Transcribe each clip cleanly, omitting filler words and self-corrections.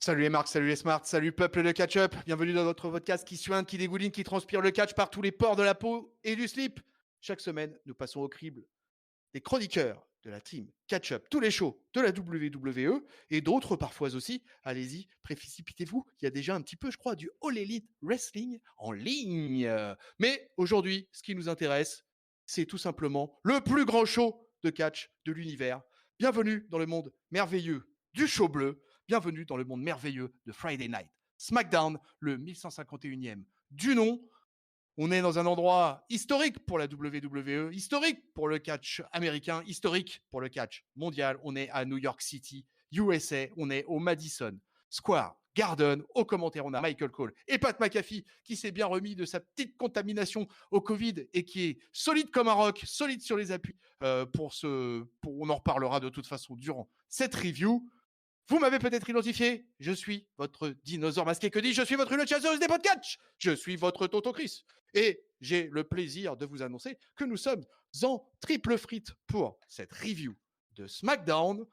Salut les marques, salut les smarts, salut peuple de catch-up. Bienvenue dans votre podcast qui suinte, qui dégouline, qui transpire le catch par tous les pores de la peau et du slip. Chaque semaine, nous passons au crible des chroniqueurs de la team catch-up, tous les shows de la WWE et d'autres parfois aussi. Allez-y, précipitez-vous. Il y a déjà un petit peu, je crois, du All Elite Wrestling en ligne. Mais aujourd'hui, ce qui nous intéresse, c'est tout simplement le plus grand show de catch de l'univers. Bienvenue dans le monde merveilleux du show bleu. Bienvenue dans le monde merveilleux de Friday Night SmackDown, le 1151e du nom. On est dans un endroit historique pour la WWE, historique pour le catch américain, historique pour le catch mondial. On est à New York City, USA. On est au Madison Square Garden. Au commentaire, on a Michael Cole et Pat McAfee qui s'est bien remis de sa petite contamination au Covid et qui est solide comme un roc, solide sur les appuis. On en reparlera de toute façon durant cette review. Vous m'avez peut-être identifié, je suis votre dinosaure masqué. Que dis-je? Je suis votre hule chasseuse des podcasts. Je suis votre Tonton Chris. Et j'ai le plaisir de vous annoncer que nous sommes en triple frite pour cette review de SmackDown.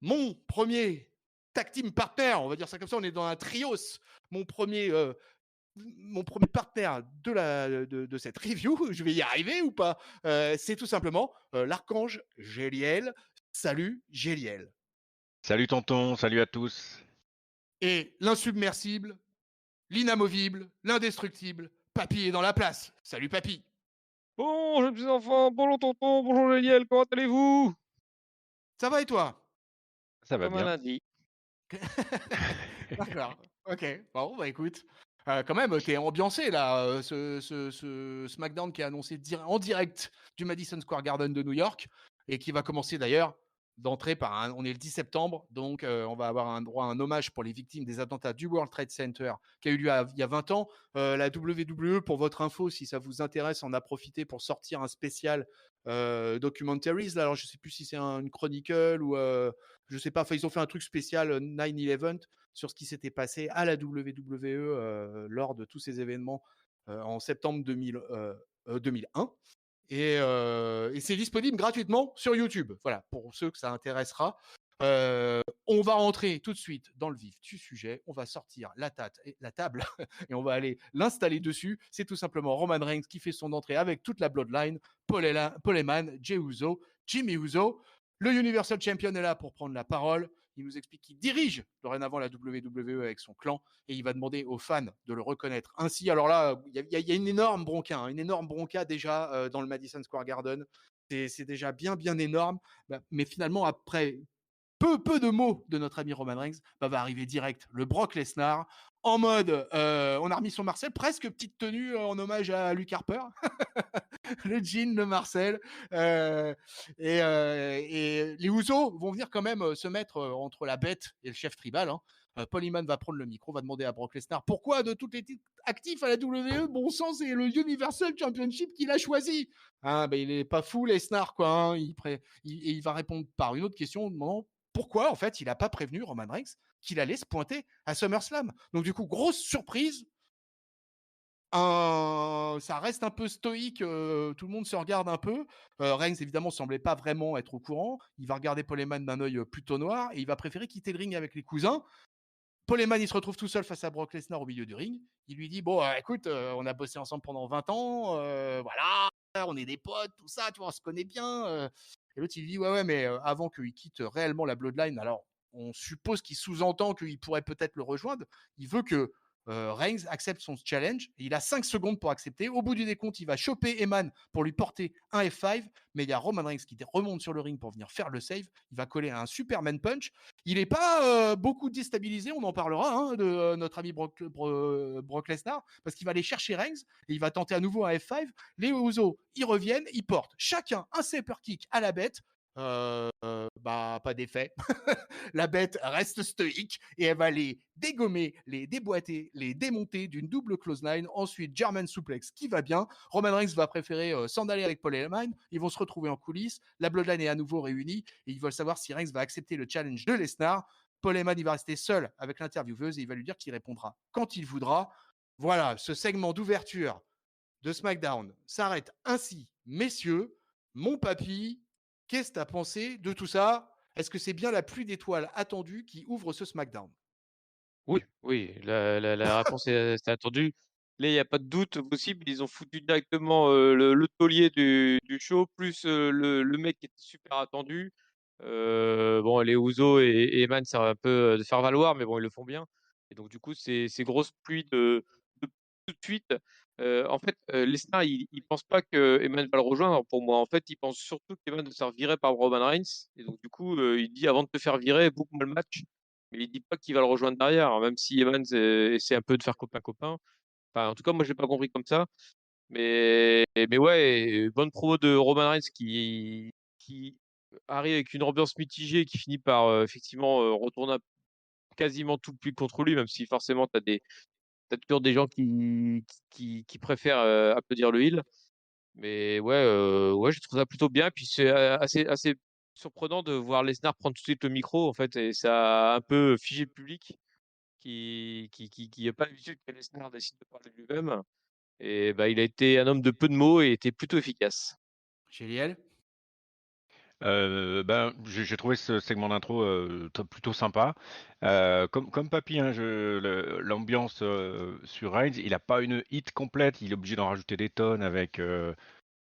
Mon premier tag team partner, on va dire ça comme ça, on est dans un trios. Mon premier partenaire de cette review, je vais y arriver ou pas, c'est tout simplement l'archange Géliel. Salut Géliel. Salut tonton, salut à tous. Et l'insubmersible, l'inamovible, l'indestructible, Papy est dans la place. Salut Papy. Bonjour les petits enfants, bonjour tonton, bonjour Géliel, comment allez-vous? Ça va et toi? Ça va Comme un bien. lundi. D'accord. Ok. Bon, bah écoute. Quand même, t'es ambiancé là. Ce SmackDown qui est annoncé en direct du Madison Square Garden de New York et qui va commencer d'ailleurs d'entrée par on est le 10 septembre, donc on va avoir un droit à un hommage pour les victimes des attentats du World Trade Center qui a eu lieu il y a 20 ans. La WWE, pour votre info, si ça vous intéresse, en a profité pour sortir un spécial documentaries. Là, alors je sais plus si c'est une chronicle ou je sais pas. Enfin, ils ont fait un truc spécial 9/11 sur ce qui s'était passé à la WWE lors de tous ces événements en septembre 2001. Et c'est disponible gratuitement sur YouTube. Voilà, pour ceux que ça intéressera. On va rentrer tout de suite dans le vif du sujet. On va sortir la table et on va aller l'installer dessus. C'est tout simplement Roman Reigns qui fait son entrée avec toute la Bloodline, Paul Heyman, Jey Uso, Jimmy Uso. Le Universal Champion est là pour prendre la parole. Il nous explique qu'il dirige dorénavant la WWE avec son clan et il va demander aux fans de le reconnaître ainsi. Alors là, il y a une énorme bronca déjà dans le Madison Square Garden. C'est déjà bien énorme. Mais finalement, après peu de mots de notre ami Roman Reigns, va arriver direct le Brock Lesnar en mode on a remis son Marcel, presque petite tenue en hommage à Luke Harper. Le jean de Marcel. Et les Usos vont venir quand même se mettre entre la bête et le chef tribal. Hein. Paul Heyman va prendre le micro, va demander à Brock Lesnar pourquoi de toutes les titres actifs à la WWE, bon sang, c'est le Universal Championship qu'il a choisi. Hein, il est pas fou, Lesnar, quoi. Hein. Il va répondre par une autre question demandant pourquoi, en fait, il n'a pas prévenu Roman Reigns qu'il allait se pointer à SummerSlam. Donc, du coup, grosse surprise. Ça reste un peu stoïque, tout le monde se regarde un peu. Reigns, évidemment, semblait pas vraiment être au courant. Il va regarder Paul Heyman d'un œil plutôt noir et il va préférer quitter le ring avec les cousins. Paul Heyman, il se retrouve tout seul face à Brock Lesnar au milieu du ring. Il lui dit bon, écoute, on a bossé ensemble pendant 20 ans, voilà, on est des potes, tout ça, tu vois, on se connaît bien. Et l'autre, il dit ouais, mais avant qu'il quitte réellement la Bloodline, alors on suppose qu'il sous-entend qu'il pourrait peut-être le rejoindre. Il veut que Reigns accepte son challenge. Et il a 5 secondes pour accepter. Au bout du décompte, il va choper Heyman pour lui porter un F5. Mais il y a Roman Reigns qui remonte sur le ring pour venir faire le save. Il va coller un Superman Punch. Il n'est pas beaucoup déstabilisé. On en parlera hein, de notre ami Brock Lesnar. Parce qu'il va aller chercher Reigns et il va tenter à nouveau un F5. Les Usos, ils reviennent. Ils portent chacun un super kick à la bête. Pas d'effet. La bête reste stoïque et elle va les dégommer, les déboîter, les démonter d'une double clothesline. Ensuite, German suplex qui va bien. Roman Reigns va préférer s'en aller avec Paul Heyman. Ils vont se retrouver en coulisses. La Bloodline est à nouveau réunie et ils veulent savoir si Reigns va accepter le challenge de Lesnar. Paul Heyman, il va rester seul avec l'intervieweuse et il va lui dire qu'il répondra quand il voudra. Voilà, ce segment d'ouverture de SmackDown s'arrête ainsi, messieurs. Mon papy, qu'est-ce que tu as pensé de tout ça? Est-ce que c'est bien la pluie d'étoiles attendue qui ouvre ce SmackDown? Oui, oui, la réponse est attendue. Là, il y a pas de doute possible. Ils ont foutu directement, le taulier du show plus, le mec qui était super attendu. Bon, les Usos et Eman servent un peu, de faire valoir, mais bon, ils le font bien et donc du coup, ces grosses pluies de tout de suite, en fait, Lesnar, il pense pas que Eman va le rejoindre pour moi. En fait, il pense surtout qu'Eman va se faire virer par Roman Reigns et donc du coup, il dit: «Avant de te faire virer, book-moi le match». Mais il dit pas qu'il va le rejoindre derrière, même si Evans essaie un peu de faire copain-copain. Enfin, en tout cas, moi, j'ai pas compris comme ça. Mais ouais, bonne promo de Roman Reigns qui arrive avec une ambiance mitigée, qui finit par effectivement retourner quasiment tout le public contre lui, même si forcément, t'as toujours des gens qui préfèrent applaudir le heel. Mais ouais, ouais, je trouve ça plutôt bien. Puis c'est assez surprenant de voir Lesnar prendre tout de suite le micro, en fait, et ça a un peu figé le public qui a pas l'habitude que Lesnar décide de parler de lui-même et bah, il a été un homme de peu de mots et était plutôt efficace. Géliel? Ben, j'ai trouvé ce segment d'intro plutôt sympa. Comme Papy, hein, l'ambiance sur Reigns, il a pas une hit complète, il est obligé d'en rajouter des tonnes avec la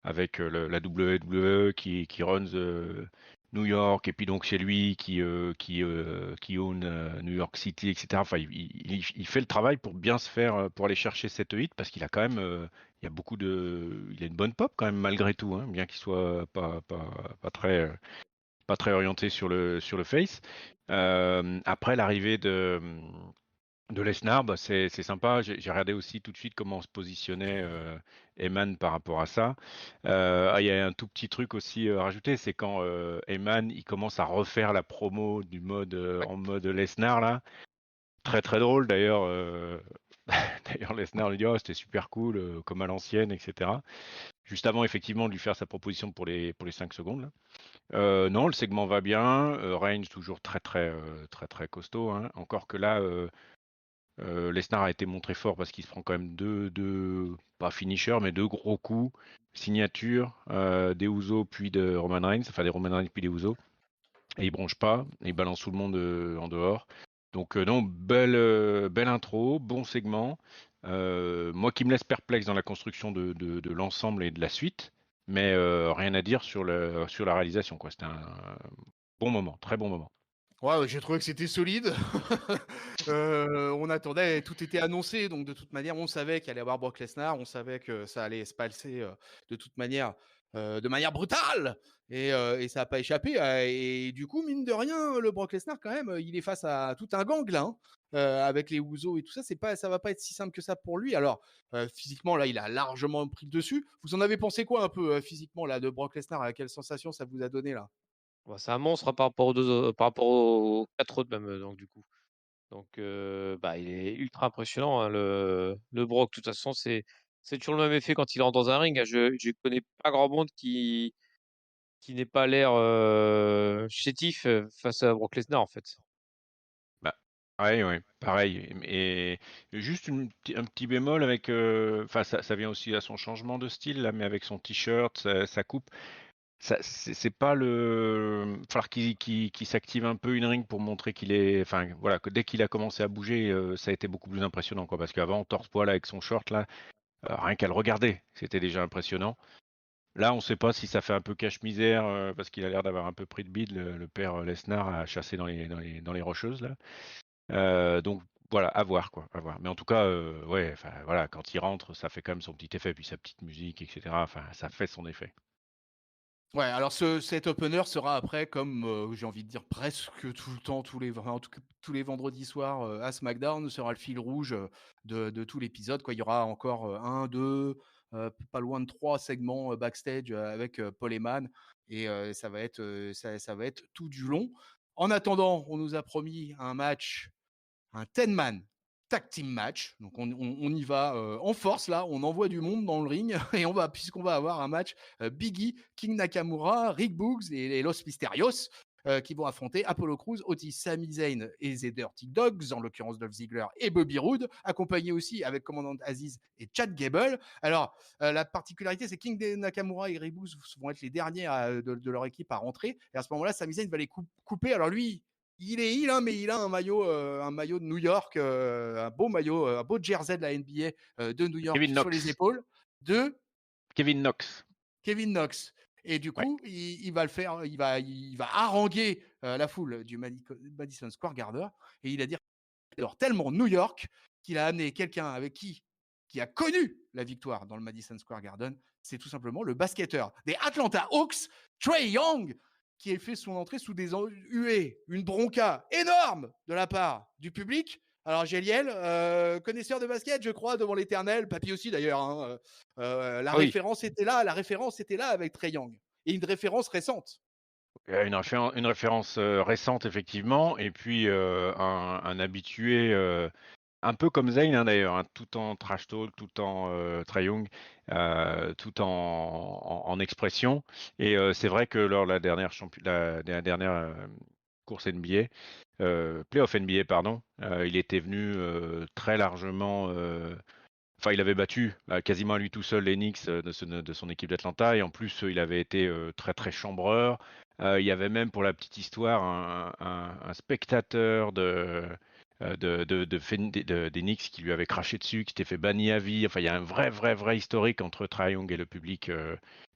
WWE qui runs New York et puis donc c'est lui qui own New York City, etc. Enfin, il fait le travail pour bien se faire, pour aller chercher cette hit parce qu'il a quand même, il y a il a une bonne pop quand même malgré tout, hein, bien qu'il soit pas pas très orienté sur le face. Après l'arrivée de Lesnar, bah, c'est sympa. J'ai regardé aussi tout de suite comment se positionnait Heyman par rapport à ça. Il y a un tout petit truc aussi à rajouter, c'est quand Heyman il commence à refaire la promo du mode Ouais. en mode Lesnar là. Très très drôle d'ailleurs. D'ailleurs Lesnar lui dit oh, c'était super cool comme à l'ancienne, etc. Juste avant effectivement de lui faire sa proposition pour les 5 secondes là. Non, le segment va bien. Reigns toujours très très costaud, hein. Encore que là. Lesnar a été montré fort parce qu'il se prend quand même pas finisher, mais deux gros coups. Signature des Usos puis de Roman Reigns, enfin des Roman Reigns puis des Usos. Et il bronche pas, et il balance tout le monde en dehors. Donc non, belle intro, bon segment. Moi qui me laisse perplexe dans la construction de l'ensemble et de la suite, mais rien à dire sur la réalisation, quoi. C'était un bon moment, très bon moment. Ouais, j'ai trouvé que c'était solide. On attendait, tout était annoncé, donc de toute manière, on savait qu'il allait y avoir Brock Lesnar, on savait que ça allait se passer, de toute manière, de manière brutale et ça a pas échappé, et du coup, mine de rien, le Brock Lesnar quand même, il est face à tout un gang là, hein, avec les Usos et tout ça, ça va pas être si simple que ça pour lui. Alors, physiquement là, il a largement pris le dessus. Vous en avez pensé quoi un peu, physiquement là, de Brock Lesnar? Quelle sensation ça vous a donné là? Bah, c'est un monstre par rapport aux 2 au par rapport aux 4 autres même, donc du coup. Donc bah, il est ultra impressionnant, hein, le Brock. De toute façon, c'est toujours le même effet quand il rentre dans un ring, hein. Je connais pas grand monde qui n'ait pas l'air, chétif, face à Brock Lesnar, en fait. Bah, ouais, ouais, pareil. Et juste un petit bémol avec, enfin, ça vient aussi à son changement de style là, mais avec son t-shirt, sa coupe, c'est pas le, falloir qu'il s'active un peu une ring pour montrer qu'il est, enfin, voilà, que dès qu'il a commencé à bouger, ça a été beaucoup plus impressionnant, quoi, parce qu'avant, torse-poil avec son short là, rien qu'à le regarder, c'était déjà impressionnant. Là, on sait pas si ça fait un peu cache-misère, parce qu'il a l'air d'avoir un peu pris de bide, le père Lesnar à chasser dans les rocheuses là. Donc voilà, à voir quoi, à voir. Mais en tout cas, ouais, enfin voilà, quand il rentre, ça fait quand même son petit effet, puis sa petite musique, etc. Enfin, ça fait son effet. Ouais, alors cet opener sera après comme, j'ai envie de dire presque tout le temps, en tout cas tous les vendredis soirs, à SmackDown, sera le fil rouge, de tout l'épisode, quoi. Il y aura encore, 1-2, pas loin de 3 segments, backstage, avec, Paul Heyman, et ça va être tout du long. En attendant, on nous a promis un match, un 10 man tag team match. Donc on y va, en force là, on envoie du monde dans le ring et puisqu'on va avoir un match, Biggie, King Nakamura, Rick Boogs et Los Mysterios, qui vont affronter Apollo Crews, Otis, Sami Zayn et The Dirty Dogs, en l'occurrence Dolph Ziggler et Bobby Roode, accompagnés aussi avec Commandant Aziz et Chad Gable. Alors, la particularité, c'est King Nakamura et Rick Boogs vont être les derniers de leur équipe à rentrer, et à ce moment-là, Sami Zayn va les couper. Alors lui, il est heel, hein, mais il a un maillot de New York, un beau maillot, un beau jersey de la NBA, de New York Kevin sur les Knox. épaules de Kevin Knox. Kevin Knox. Et du Ouais. coup, il va le faire, il va haranguer la foule du Madison Square Garden et il a dit alors tellement New York qu'il a amené quelqu'un avec qui a connu la victoire dans le Madison Square Garden, c'est tout simplement le basketteur des Atlanta Hawks, Trey Young, qui a fait son entrée sous des huées, une bronca énorme de la part du public. Alors Géliel, connaisseur de basket, je crois, devant l'éternel, Papy aussi d'ailleurs, hein, la Ah oui. référence était là avec Trey Young. Et une référence récente. Une référence récente, effectivement, et puis un habitué, un peu comme Zayn hein, d'ailleurs, hein, tout en trash talk, tout en Trae Young, tout en expression. Et c'est vrai que lors de la dernière course NBA, playoff NBA, pardon, il était venu très largement. Enfin, il avait battu quasiment à lui tout seul les Knicks de son équipe d'Atlanta et en plus il avait été très très chambreur. Il y avait même pour la petite histoire un spectateur des Knicks qui lui avait craché dessus, qui s'était fait bannir à vie. Enfin, il y a un vrai historique entre Trae Young et le public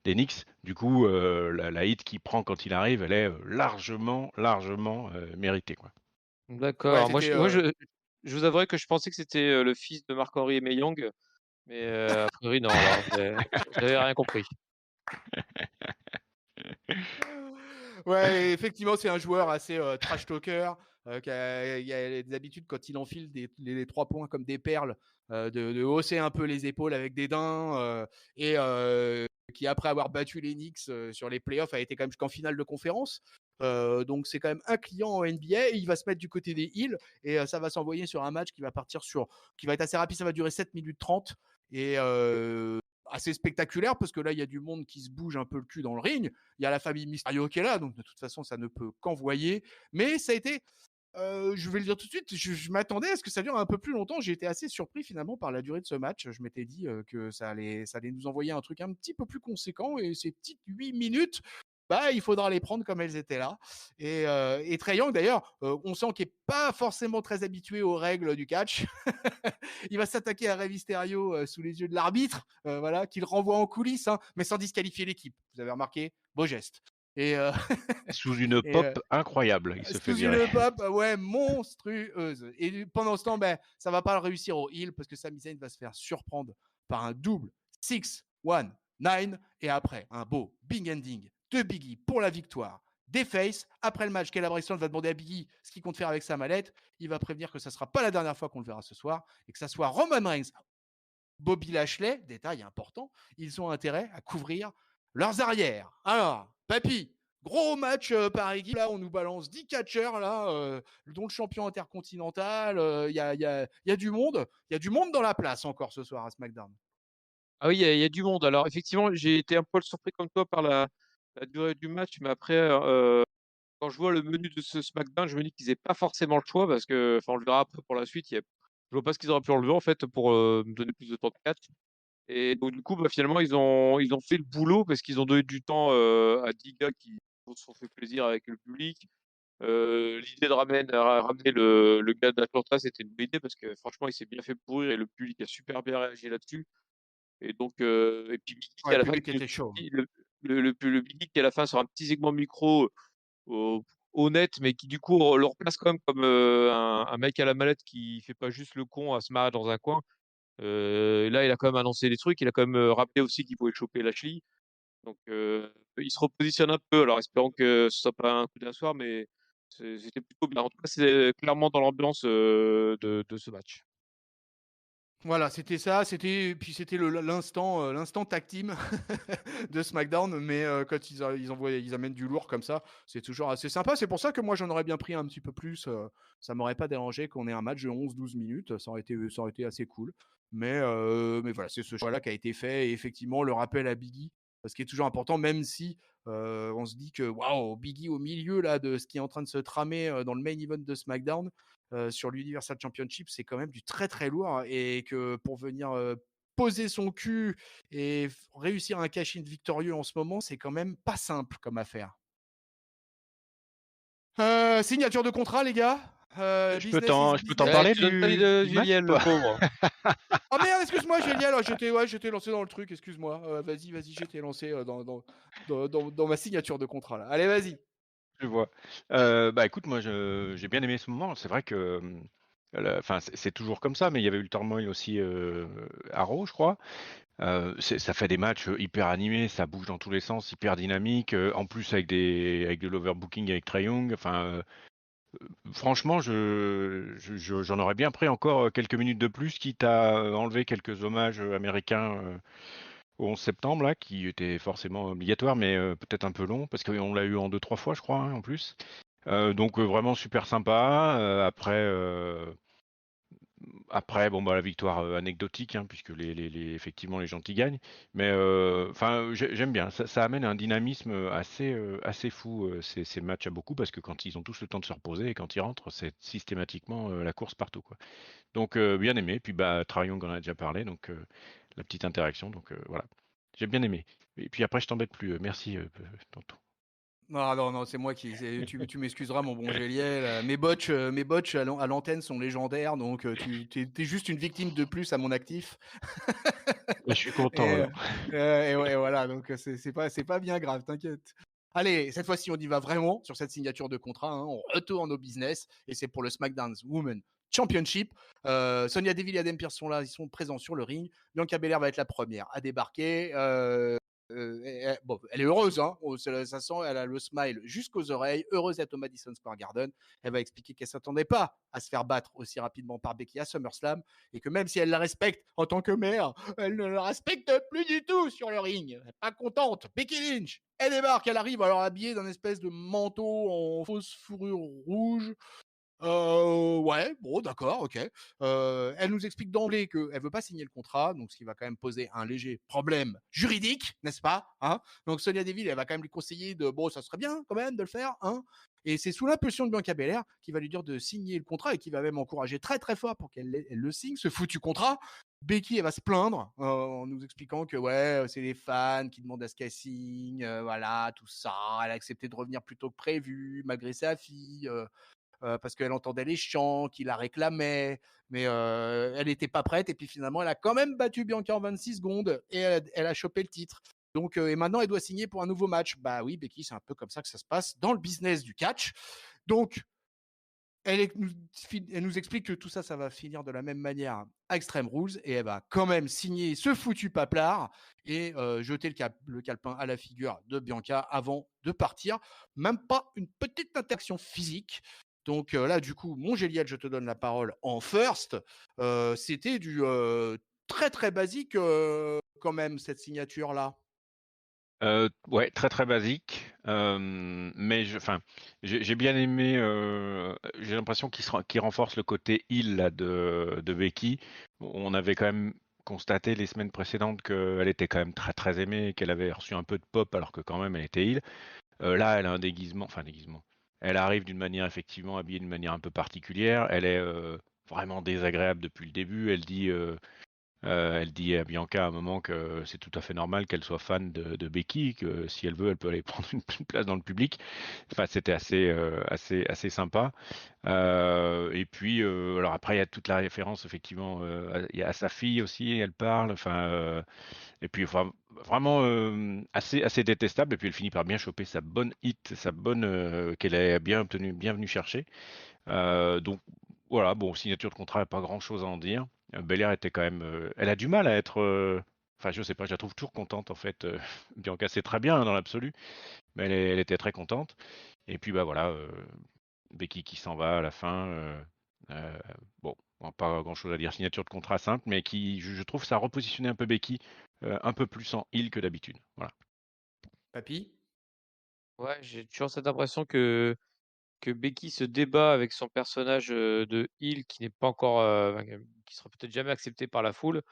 des Knicks. Du coup, la hit qu'il prend quand il arrive, elle est largement méritée, quoi. Ouais, D'accord. c'était Je vous avouerai que je pensais que c'était le fils de Marc-Henri Aimé-Young, mais a priori, non. Alors, j'avais rien compris. Ouais, effectivement, c'est un joueur assez trash talker, il a des habitudes quand il enfile les 3 points comme des perles, de hausser un peu les épaules avec dédain, et qui après avoir battu les Knicks sur les playoffs a été quand même jusqu'en finale de conférence. Donc c'est quand même un client en NBA et il va se mettre du côté des Heels et ça va s'envoyer sur un match qui va être assez rapide, ça va durer 7 minutes 30 et assez spectaculaire parce que là il y a du monde qui se bouge un peu le cul dans le ring, il y a la famille Mysterio qui est là, donc de toute façon, ça ne peut qu'envoyer. Mais ça a été, je vais le dire tout de suite, je m'attendais à ce que ça dure un peu plus longtemps. J'ai été assez surpris finalement par la durée de ce match. Je m'étais dit que ça allait nous envoyer un truc un petit peu plus conséquent. Et ces petites 8 minutes, bah, il faudra les prendre comme elles étaient là. Et Trae Young, d'ailleurs, on sent qu'il n'est pas forcément très habitué aux règles du catch. Il va s'attaquer à Rey Mysterio sous les yeux de l'arbitre, voilà, qu'il renvoie en coulisses, hein, mais sans disqualifier l'équipe. Vous avez remarqué? Beau geste. Et, Sous une et pop incroyable, il se fait sous virer. une pop, ouais, monstrueuse. Et pendant ce temps, ben, ça va pas le réussir au heal parce que Sami Zayn va se faire surprendre par un double 6-1-9 et après un beau big ending de Biggie pour la victoire des Face. Après le match, Kayla Braxton va demander à Biggie ce qu'il compte faire avec sa mallette. Il va prévenir que ça sera pas la dernière fois qu'on le verra ce soir et que ça soit Roman Reigns, Bobby Lashley, détail important, ils ont intérêt à couvrir leurs arrières. Alors, papy, gros match par équipe. Là, on nous balance 10 catcheurs, là, dont le champion intercontinental. Il y a du monde. Il y a du monde dans la place encore ce soir à SmackDown. Ah oui, il y a du monde. Alors effectivement, j'ai été un poil surpris comme toi par la durée du match, mais après, quand je vois le menu de ce SmackDown, je me dis qu'ils n'aient pas forcément le choix parce que, enfin, on le verra après pour la suite, je vois pas ce qu'ils auraient pu enlever en fait pour me donner plus de temps de catch. Et donc du coup, bah, finalement, ils ont fait le boulot parce qu'ils ont donné du temps à 10 gars qui se sont fait plaisir avec le public. L'idée de ramener le gars d'Atlanta, c'était une bonne idée parce que franchement, il s'est bien fait pourrir et le public a super bien réagi là-dessus. Et donc, et puis Biggie Ouais, à le la fin public était chaud. le Biggie qui à la fin sur un petit segment micro au honnête, mais qui du coup le replace quand même comme un mec à la mallette qui fait pas juste le con à se marrer dans un coin. Là, il a quand même annoncé des trucs, il a quand même rappelé aussi qu'il pouvait choper Lashley. Donc, il se repositionne un peu. Alors, espérons que ce soit pas un coup d'un soir, mais c'était plutôt bien. En tout cas, c'est clairement dans l'ambiance de ce match. Voilà, c'était ça, c'était l'instant tag team de SmackDown, mais quand ils amènent du lourd comme ça, c'est toujours assez sympa. C'est pour ça que moi j'en aurais bien pris un petit peu plus. Ça m'aurait pas dérangé qu'on ait un match de 11-12 minutes, ça aurait été assez cool. Mais voilà, c'est ce choix-là qui a été fait. Et effectivement, le rappel à Biggie, ce qui est toujours important, même si on se dit que waouh, Biggie au milieu là de ce qui est en train de se tramer dans le main event de SmackDown, sur l'Universal Championship, c'est quand même du très très lourd hein, et que pour venir poser son cul et réussir un cash-in victorieux en ce moment, c'est quand même pas simple comme affaire. Signature de contrat, les gars. Business is Je peux t'en business. Ouais, parler tu donnes pas du de match Juliel, ou le pas? pauvre. Oh merde, excuse-moi, génial. J'étais lancé dans le truc, excuse-moi. Vas-y, j'étais lancé dans ma signature de contrat là. Allez, vas-y. Je vois. Bah, écoute, moi, j'ai bien aimé ce moment. C'est vrai que, enfin, c'est toujours comme ça, mais il y avait eu le turmoil aussi, à Raw, je crois. Ça fait des matchs, hyper animés, ça bouge dans tous les sens, hyper dynamique, en plus avec de l'overbooking avec Trae Young. Enfin, franchement, j'en aurais bien pris encore, quelques minutes de plus, quitte à, enlever quelques hommages, américains, au 11 septembre là, qui étaient forcément obligatoires, mais peut-être un peu long, parce qu'on l'a eu en 2-3 fois, je crois, hein, en plus. Donc vraiment super sympa. Après, bon, bah, la victoire, anecdotique, hein, puisque effectivement les gentils gagnent. Mais enfin, j'aime bien. Ça amène un dynamisme, assez fou, ces matchs à beaucoup, parce que quand ils ont tous le temps de se reposer et quand ils rentrent, c'est systématiquement, la course partout, quoi. Donc bien aimé. Puis bah, Trae Young en a déjà parlé, donc la petite interaction. Donc voilà, j'ai bien aimé. Et puis après, je t'embête plus. Merci, tonton. Non, non, non, c'est moi tu m'excuseras, mon bon Géliel. Mes botches à l'antenne sont légendaires, donc t'es juste une victime de plus à mon actif. Bah, je suis content Et, alors. et ouais, voilà, donc c'est pas bien grave, t'inquiète. Allez, cette fois-ci, on y va vraiment sur cette signature de contrat, hein. On retourne au business et c'est pour le SmackDown Women Championship. Sonia Deville et Adam Pearce sont là, ils sont présents sur le ring. Bianca Belair va être la première à débarquer. Bon, elle est heureuse, hein. Ça sent, elle a le smile jusqu'aux oreilles, heureuse d'être au Madison Square Garden. Elle va expliquer qu'elle s'attendait pas à se faire battre aussi rapidement par Becky à SummerSlam et que même si elle la respecte en tant que mère, elle ne la respecte plus du tout sur le ring. Elle est pas contente. Becky Lynch, elle débarque, elle arrive alors habillée d'un espèce de manteau en fausse fourrure rouge. Ouais, bon, d'accord, OK. Elle nous explique d'emblée qu'elle veut pas signer le contrat, donc ce qui va quand même poser un léger problème juridique, n'est-ce pas, hein? Donc Sonia Deville, elle va quand même lui conseiller de bon, ça serait bien quand même de le faire, hein? Et c'est sous l'impulsion de Bianca Belair qui va lui dire de signer le contrat et qui va même encourager très, très fort pour elle le signe, ce foutu contrat. Becky, elle va se plaindre, en nous expliquant que ouais, c'est les fans qui demandent à ce qu'elle signe, voilà, tout ça. Elle a accepté de revenir plus tôt que prévu malgré sa fille, parce qu'elle entendait les chants, qui la réclamaient, mais elle n'était pas prête. Et puis finalement, elle a quand même battu Bianca en 26 secondes et elle a chopé le titre. Donc, et maintenant, elle doit signer pour un nouveau match. Bah oui, Becky, c'est un peu comme ça que ça se passe dans le business du catch. Donc, elle nous explique que tout ça, ça va finir de la même manière à Extreme Rules et elle va quand même signer ce foutu paplard et jeter le calepin à la figure de Bianca avant de partir. Même pas une petite interaction physique. Donc là, du coup, mon Géliel, je te donne la parole en first. C'était du très très basique quand même, cette signature-là. Ouais, très, très basique, mais enfin, j'ai bien aimé, j'ai l'impression qu'il renforce le côté heal là de Becky. On avait quand même constaté les semaines précédentes qu'elle était quand même très, très aimée, qu'elle avait reçu un peu de pop alors que quand même elle était heal. Là, elle a un déguisement, enfin déguisement. Elle arrive d'une manière effectivement habillée d'une manière un peu particulière. Elle est, vraiment désagréable depuis le début. Elle dit à Bianca à un moment que c'est tout à fait normal qu'elle soit fan de Becky, que si elle veut, elle peut aller prendre une place dans le public. Enfin, c'était assez sympa. Et puis, alors après, il y a toute la référence, effectivement, il y a à sa fille aussi, elle parle. Enfin, et puis, enfin, vraiment assez détestable. Et puis, elle finit par bien choper sa bonne hit, sa bonne qu'elle a bien obtenue, bien venue chercher. Donc voilà, bon, signature de contrat, pas grand-chose à en dire. Belair était quand même, elle a du mal à être, enfin je sais pas, je la trouve toujours contente en fait. Bianca c'est très bien hein, dans l'absolu, mais elle était très contente. Et puis bah voilà, Becky qui s'en va à la fin. Euh, bon, pas grand-chose à dire. Signature de contrat simple, mais qui, je trouve, ça a repositionné un peu Becky, un peu plus en heel que d'habitude. Voilà. Papy. Ouais, j'ai toujours cette impression que Becky se débat avec son personnage, de heel qui n'est pas encore, enfin, qui sera peut-être jamais accepté par la foule.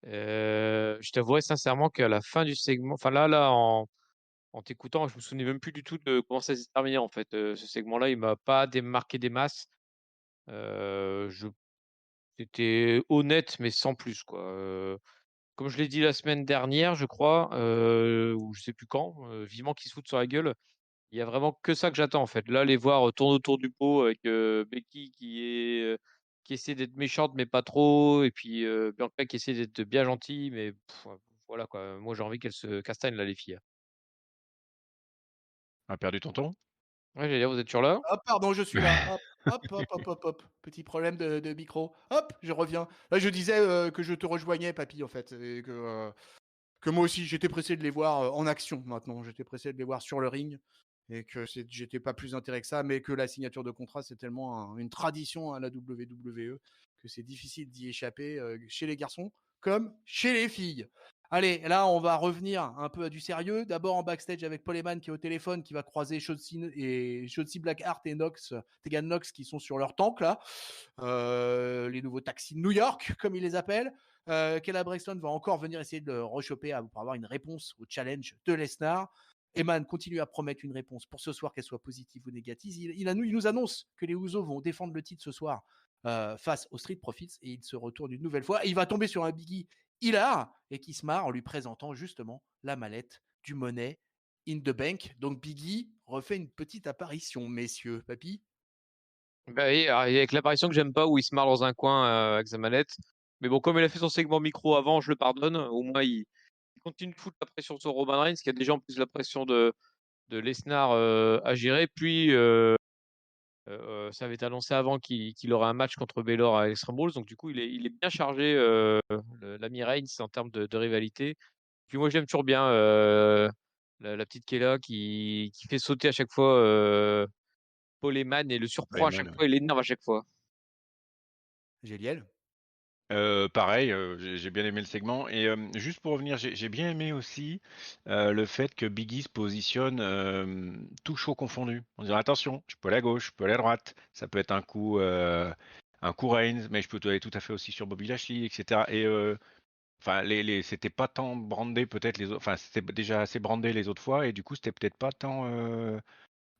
Je t'avouerai sincèrement qu'à la fin du segment enfin là, en t'écoutant, je me souvenais même plus du tout de comment ça s'est terminé, en fait, ce segment-là, il m'a pas marqué des masses. Je C'était honnête, mais sans plus, quoi, comme je l'ai dit la semaine dernière, je crois, ou je sais plus quand, vivement qu'ils se foutent sur la gueule. Il y a vraiment que ça que j'attends, en fait. Là, les voir tourner autour du pot avec Becky qui essaie d'être méchante, mais pas trop, et puis Bianca qui essaie d'être bien gentille, mais voilà quoi. Moi, j'ai envie qu'elles se castagnent, là, les filles. A perdu tonton? Ouais, j'allais dire, vous êtes toujours là? Ah pardon, je suis là. Hop, hop, hop, hop, hop, hop. Petit problème de micro. Hop, je reviens. Là, je disais que je te rejoignais, papy, en fait, et que moi aussi, j'étais pressé de les voir en action maintenant. J'étais pressé de les voir sur le ring et que j'étais pas plus intéressé que ça, mais que la signature de contrat, c'est tellement une tradition à la WWE que c'est difficile d'y échapper chez les garçons comme chez les filles. Allez, là, on va revenir un peu à du sérieux. D'abord en backstage avec Paul Heyman qui est au téléphone, qui va croiser Shotzi Blackheart et Tegan Knox qui sont sur leur tank là. Les nouveaux taxis de New York, comme ils les appellent. Kayla Braxton va encore venir essayer de le rechoper pour avoir une réponse au challenge de Lesnar. Heyman continue à promettre une réponse pour ce soir, qu'elle soit positive ou négative. Il nous annonce que les Usos vont défendre le titre ce soir face aux Street Profits et il se retourne une nouvelle fois. Et il va tomber sur un Biggie hilar et qui se marre en lui présentant justement la mallette du Money in the Bank. Donc Biggie refait une petite apparition, messieurs. Papy? Bah oui, alors, avec l'apparition que j'aime pas où il se marre dans un coin avec sa manette. Mais bon, comme il a fait son segment micro avant, je le pardonne. Au moins, il continue de foutre la pression sur Roman Reigns, qui a déjà en plus la pression de Lesnar à gérer. Puis, ça avait été annoncé avant qu'il aurait un match contre Baylor à Extreme Rules. Donc, du coup, il est bien chargé, l'ami Reigns, en termes de rivalité. Puis, moi, j'aime toujours bien la petite Kayla qui fait sauter à chaque fois Paul Heyman et le surprend à chaque Heyman, ouais. fois et l'énerve à chaque fois. Géliel? Pareil, j'ai bien aimé le segment et juste pour revenir, j'ai bien aimé aussi, le fait que Biggie se positionne, tout show confondu. En disant: «Attention, je peux aller à gauche, je peux aller à droite, ça peut être un coup Reigns, mais je peux aller tout à fait aussi sur Bobby Lashley» et cetera et enfin c'était pas tant brandé peut-être les autres enfin c'était déjà assez brandé les autres fois et du coup c'était peut-être pas tant,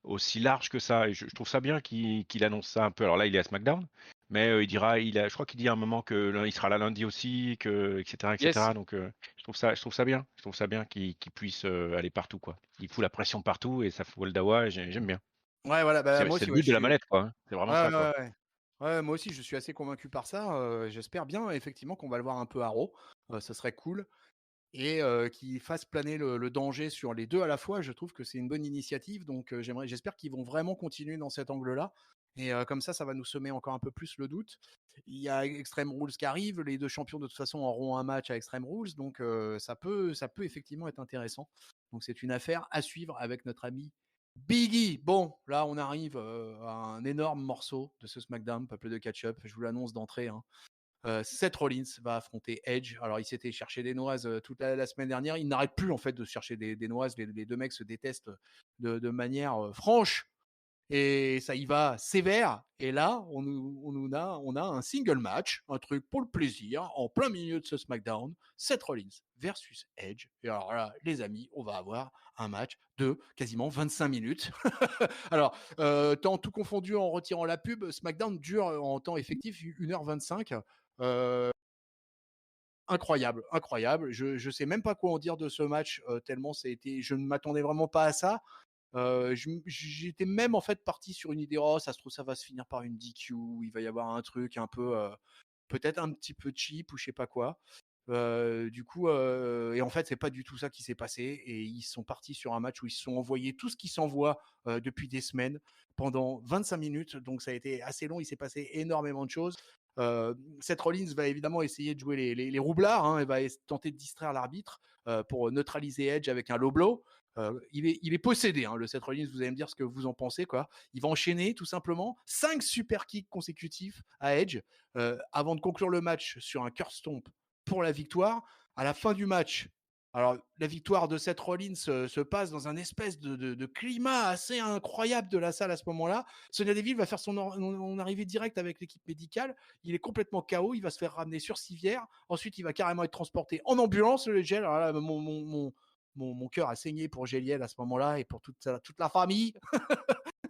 aussi large que ça et je trouve ça bien qu'il annonce ça un peu. Alors là, il est à SmackDown, mais je crois qu'il dit à un moment que il sera là lundi aussi, que etc. Yes. etc. Donc je trouve ça bien. Je trouve ça bien qu'il puisse aller partout quoi. Il fout la pression partout et ça fout le dawa et j'aime bien. Ouais, voilà, bah, moi C'est aussi, le ouais, but je de la suis. manette quoi, hein. C'est vraiment Ouais, ça ouais, quoi. ouais. Ouais, moi aussi, je suis assez convaincu par ça. J'espère bien, effectivement, qu'on va le voir un peu à Raw. Ça serait cool. Et qu'il fasse planer le danger sur les deux à la fois. Je trouve que c'est une bonne initiative. Donc, j'espère qu'ils vont vraiment continuer dans cet angle-là. Et comme ça va nous semer encore un peu plus le doute. Il y a Extreme Rules qui arrive. Les deux champions, de toute façon, auront un match à Extreme Rules. Donc, ça peut effectivement être intéressant. Donc, c'est une affaire à suivre avec notre ami Biggie. Bon, là, on arrive à un énorme morceau de ce SmackDown, peuple de catch-up. Je vous l'annonce d'entrée, hein. Seth Rollins va affronter Edge. Alors, il s'était cherché des noises toute la semaine dernière. Il n'arrête plus en fait de se chercher des noises. Les deux mecs se détestent de manière franche. Et ça y va sévère. Et là, on a un single match, un truc pour le plaisir, en plein milieu de ce SmackDown. Seth Rollins versus Edge. Et alors là, les amis, on va avoir un match de quasiment 25 minutes. Alors, temps tout confondu en retirant la pub, SmackDown dure en temps effectif 1h25. Incroyable, incroyable. Je sais même pas quoi en dire de ce match, tellement ça a été je ne m'attendais vraiment pas à ça. J'étais même en fait parti sur une idée: «Oh ça se trouve ça va se finir par une DQ, il va y avoir un truc un peu, peut-être un petit peu cheap ou je sais pas quoi». Du coup, et en fait, c'est pas du tout ça qui s'est passé et ils sont partis sur un match où ils se sont envoyés tout ce qui s'envoie, depuis des semaines pendant 25 minutes, donc ça a été assez long, il s'est passé énormément de choses. Seth Rollins va évidemment essayer de jouer les roublards, hein, et va tenter de distraire l'arbitre, pour neutraliser Edge avec un low blow. Il est possédé, hein, le Seth Rollins, vous allez me dire ce que vous en pensez, quoi. Il va enchaîner tout simplement 5 super kicks consécutifs à Edge, avant de conclure le match sur un curse stomp pour la victoire. À la fin du match, alors la victoire de Seth Rollins se passe dans un espèce de climat assez incroyable de la salle à ce moment-là. Sonya Deville va faire son arrivée directe avec l'équipe médicale. Il est complètement KO, il va se faire ramener sur civière. Ensuite, il va carrément être transporté en ambulance, le Gel. Alors là, mon cœur a saigné pour Géliel à ce moment-là et pour toute la famille.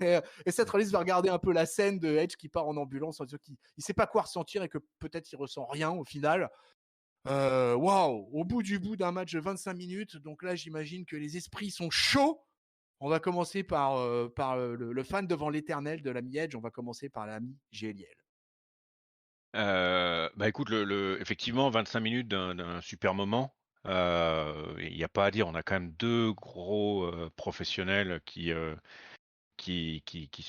Et Seth Rollins va regarder un peu la scène de Edge qui part en ambulance en disant qu'il ne sait pas quoi ressentir et que peut-être il ressent rien au final. Waouh, au bout d'un match de 25 minutes, donc là j'imagine que les esprits sont chauds On va commencer par le fan devant l'éternel de l'ami Edge. On va commencer par l'ami GLL. Bah, écoute, effectivement, 25 minutes d'un super moment. Il y a pas à dire, on a quand même 2 gros, professionnels qui se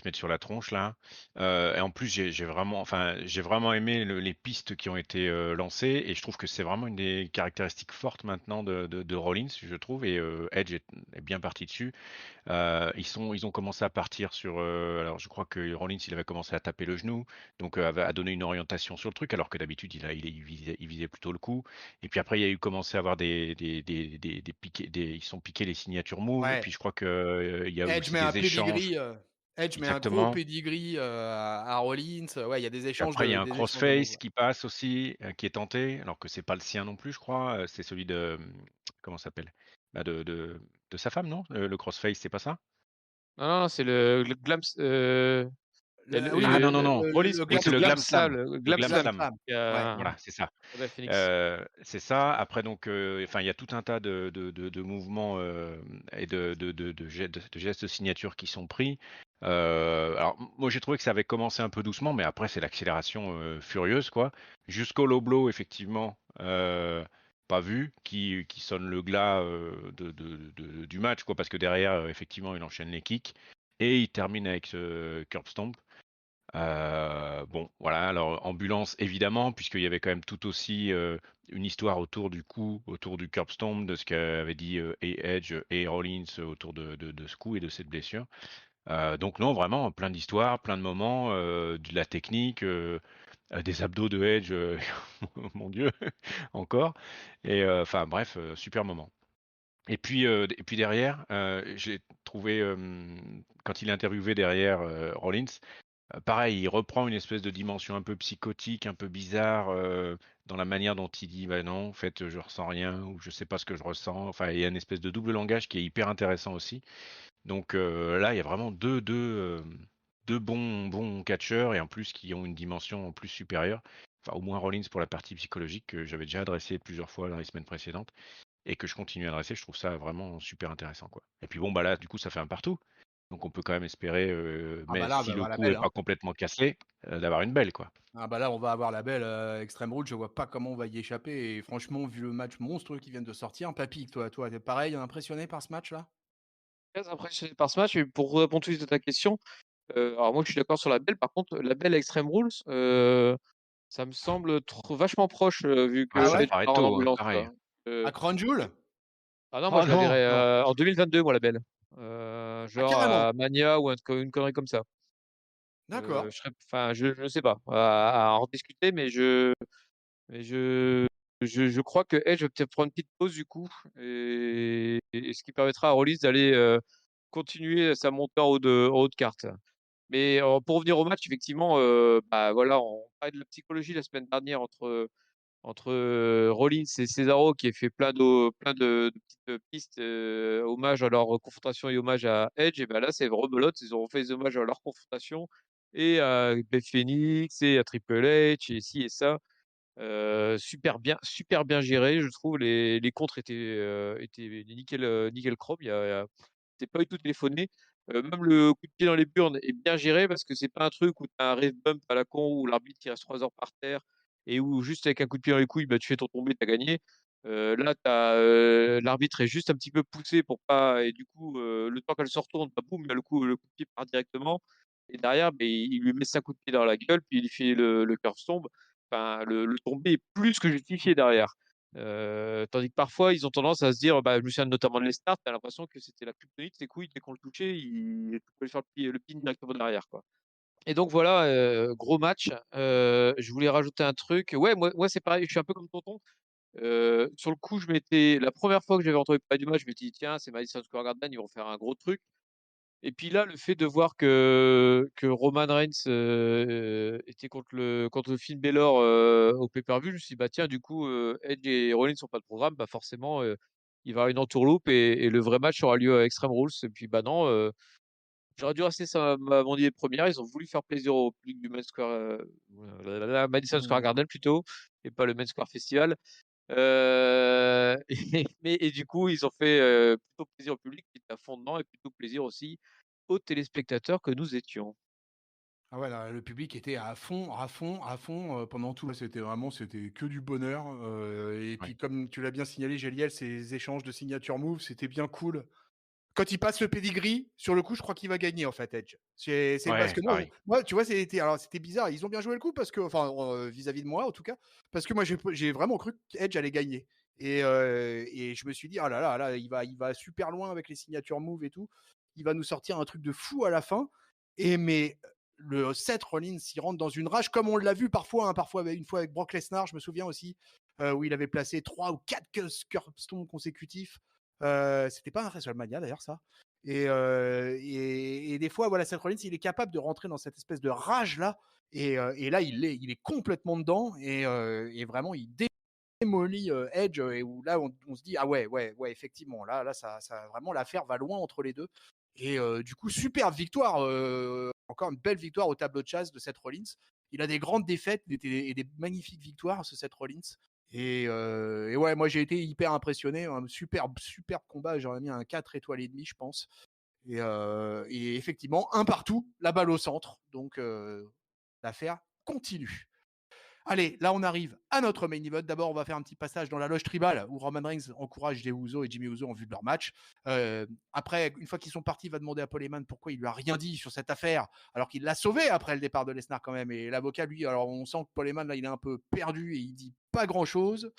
mettent sur la tronche là. Et en plus, j'ai vraiment aimé les pistes qui ont été lancées et je trouve que c'est vraiment une des caractéristiques fortes maintenant de Rollins, je trouve. Et Edge est bien parti dessus. Ils ont commencé à partir sur. Alors, je crois que Rollins, il avait commencé à taper le genou, donc à donner une orientation sur le truc, alors que d'habitude, il visait plutôt le coup. Et puis après, il y a eu commencé à avoir des piquets, ils sont piqués les signatures moves. Et Ouais. puis je crois que il y a Edge aussi met un des échanges. pedigree. Edge met un gros Exactement. pedigree à Rollins. Ouais, il y a des Puis échanges après, il y a un des échanges de moves. crossface qui passe aussi, qui est tenté, alors que c'est pas le sien non plus, je crois. C'est celui de comment ça s'appelle? Bah, de sa femme, non? Le crossface, c'est pas ça? Non, c'est le Glams. Il y a Oui, Ah non, non, non. Rollins le Oui, pousse c'est le le glam Glam Glam slam. Slam, Slam. le Le Glam Glam Glam Slam Slam. slam. qui Ouais. a, Voilà, c'est ça. qui a Phoenix. C'est ça. Après donc, enfin, il y a tout un tas de mouvements, et de gestes de signature qui sont pris. Alors moi j'ai trouvé que ça avait commencé un peu doucement, mais après c'est l'accélération, furieuse quoi. Jusqu'au low blow effectivement, pas vu, qui sonne le glas, du match quoi, parce que derrière, effectivement il enchaîne les kicks et il termine avec ce curb stomp. Bon, voilà, alors ambulance évidemment, puisqu'il y avait quand même tout aussi une histoire autour du coup, autour du curb stomp, de ce qu'avaient dit et Edge et Rollins autour de ce coup et de cette blessure. Donc non, vraiment plein d'histoires, plein de moments, de la technique, des abdos de Edge, mon Dieu, encore. Et enfin bref, super moment. Et puis derrière, j'ai trouvé, quand il est interviewé derrière Rollins, pareil, il reprend une espèce de dimension un peu psychotique, un peu bizarre, dans la manière dont il dit: «Bah non, en fait, je ressens rien» ou «Je sais pas ce que je ressens». Enfin, il y a une espèce de double langage qui est hyper intéressant aussi. Donc là, il y a vraiment deux bons catcheurs et en plus qui ont une dimension en plus supérieure. Enfin, au moins Rollins pour la partie psychologique que j'avais déjà adressé plusieurs fois dans les semaines précédentes et que je continue à adresser. Je trouve ça vraiment super intéressant, quoi. Et puis bon, bah là, du coup, ça fait un partout. Donc on peut quand même espérer, Ah bah mais là, on si va le avoir la coup est belle, pas hein. complètement cassé, d'avoir une belle, quoi. Ah bah là, on va avoir la belle Extreme Rules. Je vois pas comment on va y échapper. Et franchement, vu le match monstrueux qui vient de sortir, Papy, toi, t'es pareil, impressionné par ce match-là? Très impressionné par ce match. Et pour répondre tout de suite à ta question, alors moi je suis d'accord sur la belle. Par contre, la belle Extreme Rules, ça me semble vachement proche, vu Ah, Ah que ça ouais? Edge paraît part en tôt, hein, ambulance, pareil. quoi. Euh, À Crown Jewel? ah non, moi Oh je la non, verrais non! en 2022, moi la belle. Ah Genre carrément? à Mania ou une connerie comme ça. D'accord. Enfin, je sais pas, à en discuter, mais je crois que Edge va peut-être prendre une petite pause du coup, et ce qui permettra à Rollins d'aller continuer sa montée en haut de carte. Mais pour revenir au match, effectivement, bah voilà, on parlait de la psychologie la semaine dernière entre Rollins et Cesaro qui a fait plein de petites pistes, hommage à leur confrontation et hommage à Edge. Et ben là, c'est rebelote, ils ont fait des hommages à leur confrontation et à Beth Phoenix et à Triple H et ci et ça. Super bien géré, je trouve. Les contres étaient nickel, nickel chrome. C'était pas du tout téléphoné. Même le coup de pied dans les burnes est bien géré parce que c'est pas un truc où tu as un ref bump à la con où l'arbitre qui reste 3 heures par terre et où juste avec un coup de pied dans les couilles, bah, tu fais ton tombé, tu as gagné. Là, l'arbitre est juste un petit peu poussé pour pas, et du coup, le temps qu'elle se retourne, bah, boum, le coup de pied part directement. Et derrière, beh, il lui met 5 coups de pied dans la gueule, puis il lui fait le curve tombe. Enfin, le tombé est plus que justifié derrière. Tandis que parfois, ils ont tendance à se dire, bah, je me souviens notamment de Lestat, tu as l'impression que c'était la kryptonite, ses couilles, dès qu'on le touchait, il pouvait faire le pin directement derrière, quoi. Et donc voilà, gros match. Je voulais rajouter un truc. Ouais, moi c'est pareil, je suis un peu comme tonton. Sur le coup, la première fois que j'avais entendu parler du match, je m'étais dit, tiens, c'est Madison Square Garden, ils vont faire un gros truc. Et puis là, le fait de voir que Roman Reigns était contre le Finn Balor au pay-per-view, je me suis dit, bah tiens, du coup, Edge et Rollins sont pas de programme, bah forcément, il va y avoir une entourloupe et le vrai match aura lieu à Extreme Rules. Et puis, bah non, j'aurais dû rester sur mon idée première. Ils ont voulu faire plaisir au public du Madison Square Mmh. Garden plutôt, et pas le Madison Square Festival. Et du coup, ils ont fait plutôt plaisir au public qui était à fond dedans et plutôt plaisir aussi aux téléspectateurs que nous étions. Ah ouais, là, le public était à fond, à fond, à fond pendant tout. C'était que du bonheur. Et Ouais. puis, comme tu l'as bien signalé, Géliel, ces échanges de signature move, c'était bien cool. Quand il passe le pedigree, sur le coup, je crois qu'il va gagner en fait, Edge. C'est parce Ouais, que pareil. moi, tu vois, c'était bizarre. Ils ont bien joué le coup parce que, enfin, vis-à-vis de moi en tout cas, parce que moi, j'ai vraiment cru qu'Edge allait gagner. Et je me suis dit, ah là là, là, il va super loin avec les signatures move et tout. Il va nous sortir un truc de fou à la fin. Mais le Seth Rollins, il rentre dans une rage comme on l'a vu parfois, hein, une fois avec Brock Lesnar, je me souviens aussi, où il avait placé 3 ou 4 curbstones consécutifs. C'était pas un WrestleMania d'ailleurs ça. Et des fois, voilà, Seth Rollins, il est capable de rentrer dans cette espèce de rage là. Et là, il est complètement dedans et vraiment, il démolit Edge. Et où là, on se dit, ah ouais, ouais, ouais, effectivement, là, vraiment, l'affaire va loin entre les deux. Et du coup, super victoire. Encore une belle victoire au tableau de chasse de Seth Rollins. Il a des grandes défaites et des magnifiques victoires, ce Seth Rollins. Et ouais, moi j'ai été hyper impressionné. Un super combat. J'aurais mis un 4 étoiles et demi, je pense. Et effectivement, un partout, la balle au centre. Donc l'affaire continue. Allez, là on arrive à notre main event. D'abord, on va faire un petit passage dans la loge tribale où Roman Reigns encourage les Usos et Jimmy Uso en vue de leur match. Après, une fois qu'ils sont partis, il va demander à Paul Heyman pourquoi il lui a rien dit sur cette affaire, alors qu'il l'a sauvé après le départ de Lesnar quand même. Et l'avocat, lui, alors on sent que Paul Heyman, là, il est un peu perdu et il dit pas grand-chose.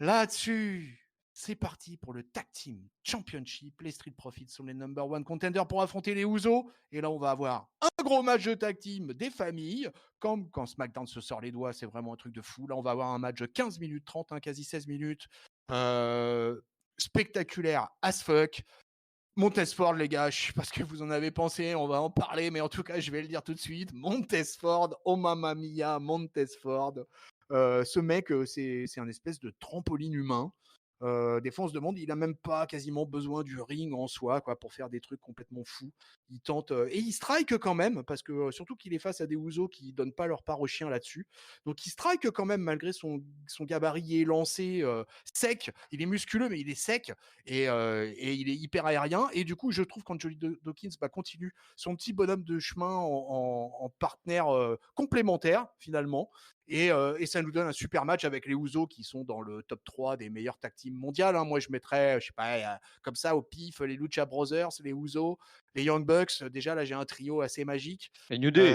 Là-dessus, c'est parti pour le Tag Team Championship. Les Street Profits sont les number one contenders pour affronter les Usos. Et là, on va avoir un gros match de Tag Team des familles. Comme quand SmackDown se sort les doigts, c'est vraiment un truc de fou. Là, on va avoir un match de 15 minutes 30, hein, quasi 16 minutes. Spectaculaire as fuck. Montesford, les gars, je sais pas ce que vous en avez pensé, on va en parler, mais en tout cas, je vais le dire tout de suite. Montesford, oh mamma mia, Montesford. Ce mec, c'est un espèce de trampoline humain. Des fois, on se demande, il a même pas quasiment besoin du ring en soi, quoi, pour faire des trucs complètement fous. Il tente et il strike quand même, parce que surtout qu'il est face à des Usos qui donnent pas leur part au chien là-dessus. Donc, il strike quand même malgré son gabarit élancé, sec. Il est musculeux, mais il est sec et il est hyper aérien. Et du coup, je trouve quand Johnny Dawkins continue son petit bonhomme de chemin en partenaire complémentaire finalement. Et ça nous donne un super match avec les Usos qui sont dans le top 3 des meilleurs tag teams mondiales. Hein. Moi, je mettrais, je sais pas, comme ça au pif, les Lucha Brothers, les Usos, les Young Bucks. Déjà, là, j'ai un trio assez magique. Et New Day.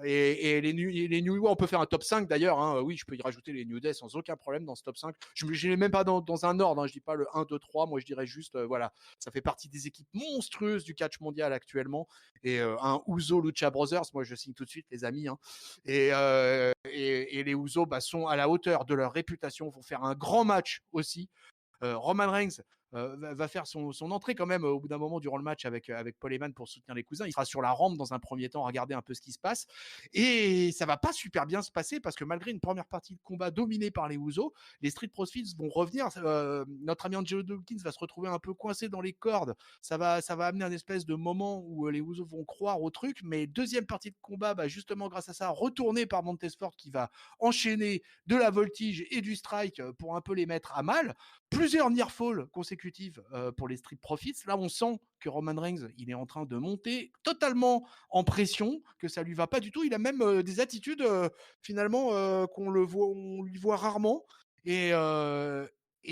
Et les New Day, on peut faire un top 5 d'ailleurs. Hein. Oui, je peux y rajouter les New Day sans aucun problème dans ce top 5. Je ne les mets même pas dans un ordre. Hein. Je dis pas le 1, 2, 3. Moi, je dirais juste, voilà, ça fait partie des équipes monstrueuses du catch mondial actuellement. Et un Uso Lucha Brothers, moi, je signe tout de suite, les amis. Hein. Et les Usos sont à la hauteur de leur réputation, vont faire un grand match aussi. Roman Reigns va faire son entrée quand même au bout d'un moment durant le match avec Paul Heyman pour soutenir les cousins. Il sera sur la rampe dans un premier temps, regarder un peu ce qui se passe. Et ça va pas super bien se passer parce que malgré une première partie de combat dominée par les Usos, les Street Profits vont revenir. Notre ami Angelo Dawkins va se retrouver un peu coincé dans les cordes. Ça va amener un espèce de moment où les Usos vont croire au truc. Mais deuxième partie de combat, justement grâce à ça, retourné par Montesford qui va enchaîner de la voltige et du strike pour un peu les mettre à mal. Plusieurs near falls consécutives pour les Street Profits. Là, on sent que Roman Reigns, il est en train de monter totalement en pression, que ça lui va pas du tout. Il a même des attitudes finalement on lui voit rarement. Et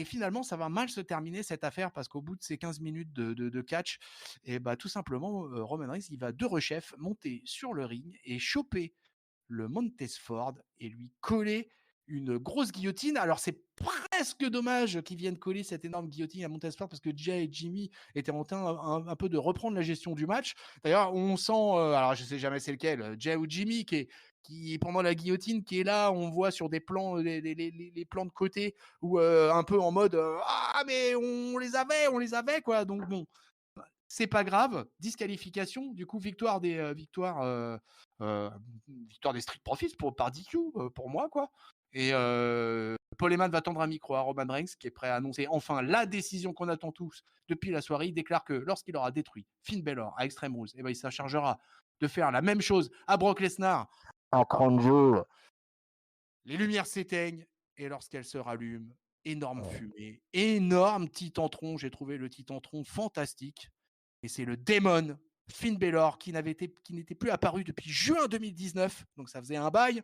finalement, ça va mal se terminer cette affaire parce qu'au bout de ces 15 minutes de catch, et tout simplement, Roman Reigns, il va de rechef monter sur le ring et choper le Montesford et lui coller une grosse guillotine. Alors, c'est presque dommage qu'ils viennent coller cette énorme guillotine à Montesford parce que Jay et Jimmy étaient en train un peu de reprendre la gestion du match. D'ailleurs, on sent, alors je sais jamais c'est lequel, Jay ou Jimmy qui pendant la guillotine qui est là, on voit sur des plans, les plans de côté ou un peu en mode ah mais on les avait quoi. Donc bon, c'est pas grave, disqualification. Du coup, victoire des victoire des Street Profits par DQ pour moi quoi. Et Paul Heyman va tendre un micro à Roman Reigns qui est prêt à annoncer enfin la décision qu'on attend tous depuis la soirée. Il déclare que lorsqu'il aura détruit Finn Balor à Extreme Rules, il se chargera de faire la même chose à Brock Lesnar à 30 jours. Les lumières s'éteignent et lorsqu'elle se rallume, énorme fumée, énorme titantron. J'ai trouvé le titantron fantastique. Et c'est le démon Finn Balor qui n'était plus apparu depuis juin 2019. Donc ça faisait un bail,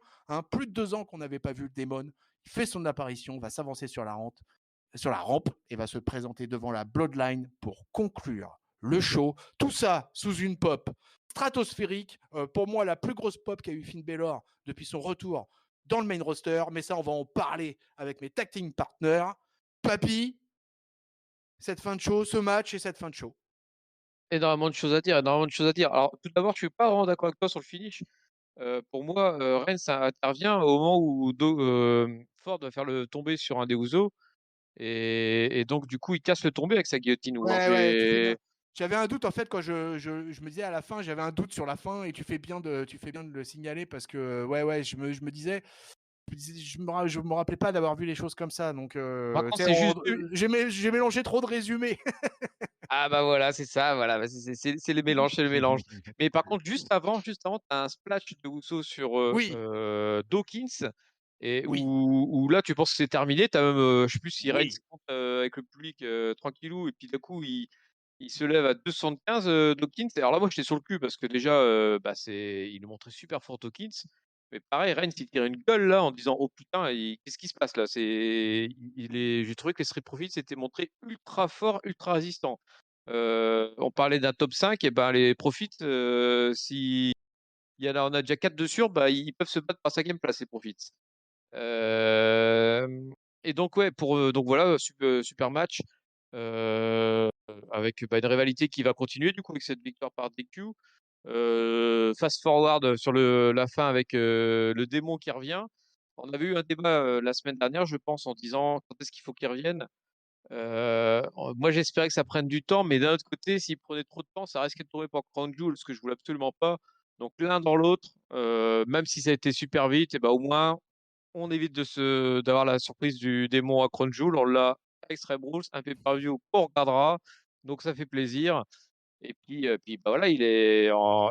plus de 2 ans qu'on n'avait pas vu le démon. Il fait son apparition, va s'avancer sur la rampe et va se présenter devant la Bloodline pour conclure le show. Tout ça sous une pop stratosphérique. Pour moi, la plus grosse pop qu'a eu Finn Balor depuis son retour dans le main roster. Mais ça, on va en parler avec mes tag team partners. Papy, cette fin de show, ce match et cette fin de show. Énormément de choses à dire, énormément de choses à dire. Alors, tout d'abord, je suis pas vraiment d'accord avec toi sur le finish. Pour moi, Reigns intervient au moment où Ford va faire le tomber sur un des Usos. Et donc, du coup, il casse le tombé avec sa guillotine. Ouais, tu fais bien. J'avais un doute en fait quand je me disais à la fin, j'avais un doute sur la fin et tu fais bien de le signaler parce que je me disais, je me rappelais pas d'avoir vu les choses comme ça. Donc Par contre, c'est juste. j'ai mélangé trop de résumés. Ah bah voilà, c'est ça, voilà, bah, c'est le mélange, c'est le mélange. Mais par contre, juste avant, tu as un splash de Uso sur Oui. Dawkins, et Oui. où là, tu penses que c'est terminé. Tu as même, je sais plus si Reigns Oui. compte avec le public tranquillou, et puis d'un coup, il se lève à 275 Dawkins. Alors là, moi, j'étais sur le cul parce que déjà, il nous montrait super fort Dawkins. Mais pareil, Reigns, il tire une gueule là en disant oh putain, qu'est-ce qui se passe là? J'ai trouvé que les Street Profits s'étaient montrés ultra forts, ultra résistants. On parlait d'un top 5, et ben les Profits, si on a déjà 4 dessus, bah, ils peuvent se battre par 5e place, les Profits. Et donc ouais, donc voilà, super match avec une rivalité qui va continuer du coup avec cette victoire par DQ. Fast forward sur la fin avec le démon qui revient. On avait eu un débat la semaine dernière, je pense, en disant quand est-ce qu'il faut qu'il revienne. Moi, j'espérais que ça prenne du temps, mais d'un autre côté, s'il prenait trop de temps, ça risquait de tomber pour Crown Jewel, ce que je voulais absolument pas. Donc l'un dans l'autre, même si ça a été super vite, et ben au moins on évite d'avoir la surprise du démon à Crown Jewel. On l'a à Extreme Rules, un pay-per-view qu'on regardera, donc ça fait plaisir. Et puis bah voilà,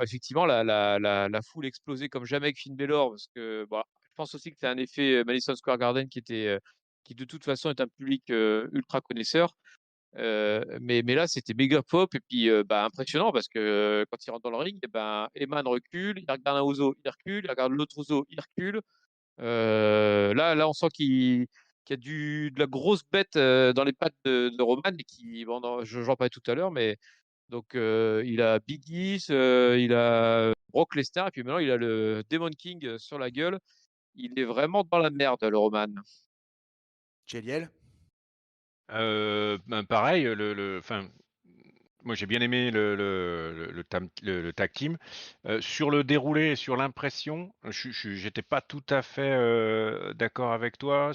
effectivement la foule explosait comme jamais avec Finn Balor, parce que bah, je pense aussi que c'est un effet Madison Square Garden qui de toute façon est un public ultra connaisseur. Mais là, c'était méga pop et puis bah, impressionnant parce que quand il rentre dans le ring, et ben, Heyman recule, il regarde un Uso, il recule, il regarde l'autre Uso, il recule. Là, on sent qu'il y a de la grosse bête dans les pattes de Roman, et j'en parlais tout à l'heure, mais donc il a Big E, il a Brock Lesnar, et puis maintenant il a le Demon King sur la gueule. Il est vraiment dans la merde, le Roman. Géliel. Pareil, moi j'ai bien aimé le tag team. Sur le déroulé et sur l'impression, j'étais pas tout à fait d'accord avec toi.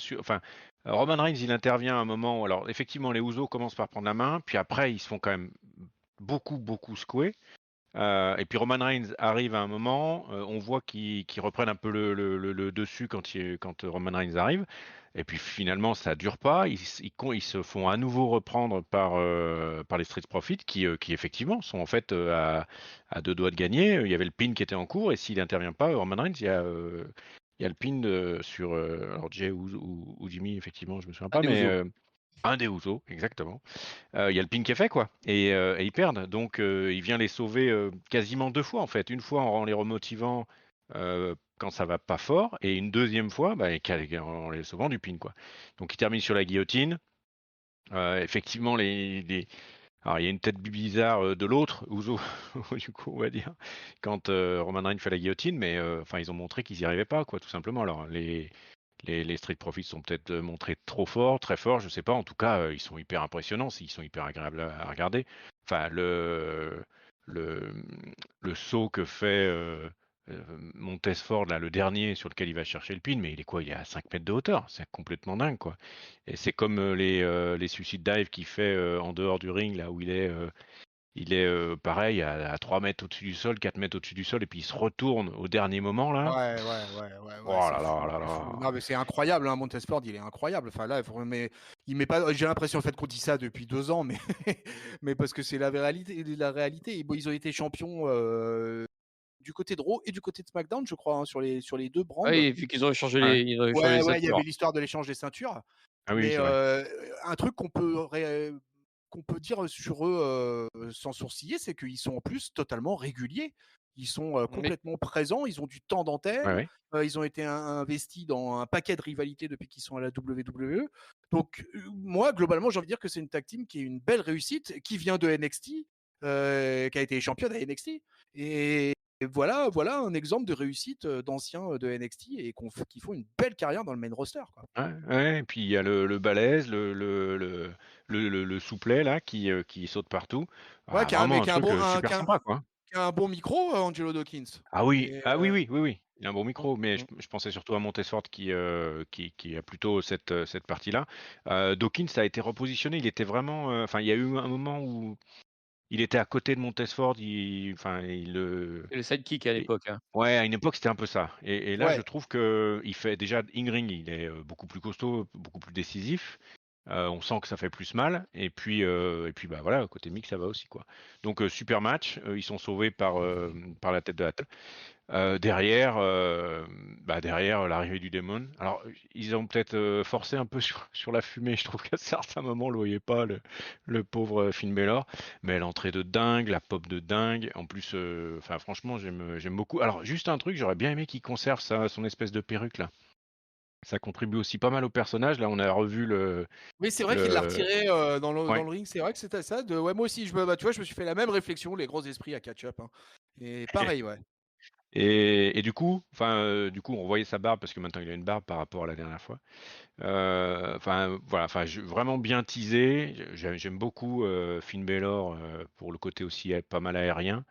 Roman Reigns, il intervient à un moment où, alors effectivement, les Usos commencent par prendre la main, puis après ils se font quand même beaucoup secouer. Et puis Roman Reigns arrive à un moment, on voit qu'ils reprennent un peu le dessus quand Roman Reigns arrive. Et puis finalement, ça dure pas. Ils se font à nouveau reprendre par les Street Profits qui effectivement sont en fait à 2 doigts de gagner. Il y avait le pin qui était en cours et s'il n'intervient pas, Roman Reigns, il y a le pin sur alors Jay ou Jimmy, effectivement, je me souviens pas, mais un des Usos, exactement. Il y a le pin qui est fait, quoi. Et ils perdent. Donc, il vient les sauver quasiment 2 fois, en fait. Une fois en les remotivant quand ça va pas fort, et une deuxième fois en les sauvant du pin, quoi. Donc, il termine sur la guillotine. Effectivement, alors, il y a une tête bizarre de l'autre, Uso, du coup, on va dire, quand Roman Reigns fait la guillotine, mais ils ont montré qu'ils n'y arrivaient pas, quoi, tout simplement. Alors, les Street Profits sont peut-être montrés trop forts, très forts, je sais pas. En tout cas, ils sont hyper impressionnants, ils sont hyper agréables à regarder. Enfin, le saut que fait Montez Ford, là, le dernier sur lequel il va chercher le pin, mais il est quoi? Il est à 5 mètres de hauteur, c'est complètement dingue, quoi. Et c'est comme les suicide dive qu'il fait en dehors du ring, là où il est pareil à 3 mètres au-dessus du sol, 4 mètres au-dessus du sol, et puis il se retourne au dernier moment, là. Ouais, Oh c'est là fou, là là c'est fou. là. Non, mais c'est incroyable, hein, Montesport, il est incroyable. Enfin, là, il met pas. J'ai l'impression en fait qu'on dit ça depuis 2 ans, mais parce que c'est la réalité. Bon, ils ont été champions du côté de Raw et du côté de SmackDown, je crois, hein, sur les deux brands. Oui, vu qu'ils ont échangé Ouais. ils ont échangé Ouais, les ouais, il y ceintures. avait l'histoire de l'échange des ceintures. Ah oui, Mais c'est vrai. un truc qu'on peut dire sur eux sans sourciller, c'est qu'ils sont en plus totalement réguliers. Ils sont Oui. complètement présents, ils ont du temps Ouais, d'antenne, ouais. ils ont été investis dans un paquet de rivalités depuis qu'ils sont à la WWE. Donc, moi, globalement, j'ai envie de dire que c'est une tag team qui est une belle réussite, qui vient de NXT, qui a été championne à NXT. Et voilà un exemple de réussite d'anciens de NXT et qui font une belle carrière dans le main roster, quoi. Ouais, ouais, et puis il y a le balèze, le souplet là qui saute partout. Ouais, Ah, vraiment un qui a un truc bon, super sympa quoi. qui a un bon micro, Angelo Dawkins. Ah oui, Et, ah oui, oui, oui, oui. Il a un bon Mmh, micro, mais mmh. je pensais surtout à Montesfort qui a plutôt cette partie-là. Dawkins a été repositionné, il était vraiment. Enfin, il y a eu un moment où il était à côté de Montesfort, enfin, Et le sidekick à et- l'époque, hein. ouais, à une époque c'était un peu ça. Et là, je ouais, trouve que il fait déjà in-ring, il est beaucoup plus costaud, beaucoup plus décisif. On sent que ça fait plus mal. Et puis bah voilà, côté mix, ça va aussi quoi. Donc super match. Ils sont sauvés par la tête de la table. Derrière l'arrivée du démon. Alors, ils ont peut-être forcé un peu sur la fumée. Je trouve qu'à certains moments, on le voyait pas, le pauvre Finn Balor. Mais l'entrée de dingue, la pop de dingue. En plus, enfin, franchement, j'aime beaucoup. Alors, juste un truc, j'aurais bien aimé qu'il conserve son espèce de perruque là. Ça contribue aussi pas mal au personnage. Là, on a revu oui, c'est vrai qu'il l'a le... retiré dans Ouais. le ring. C'est vrai que c'était ça. Ouais, moi aussi, tu vois, je me suis fait la même réflexion, les gros esprits à catch-up, hein. Et pareil, ouais. Et du coup, on voyait sa barbe parce que maintenant il a une barbe par rapport à la dernière fois. Enfin, voilà, enfin, vraiment bien teasé. J'aime beaucoup Finn Balor pour le côté aussi pas mal aérien.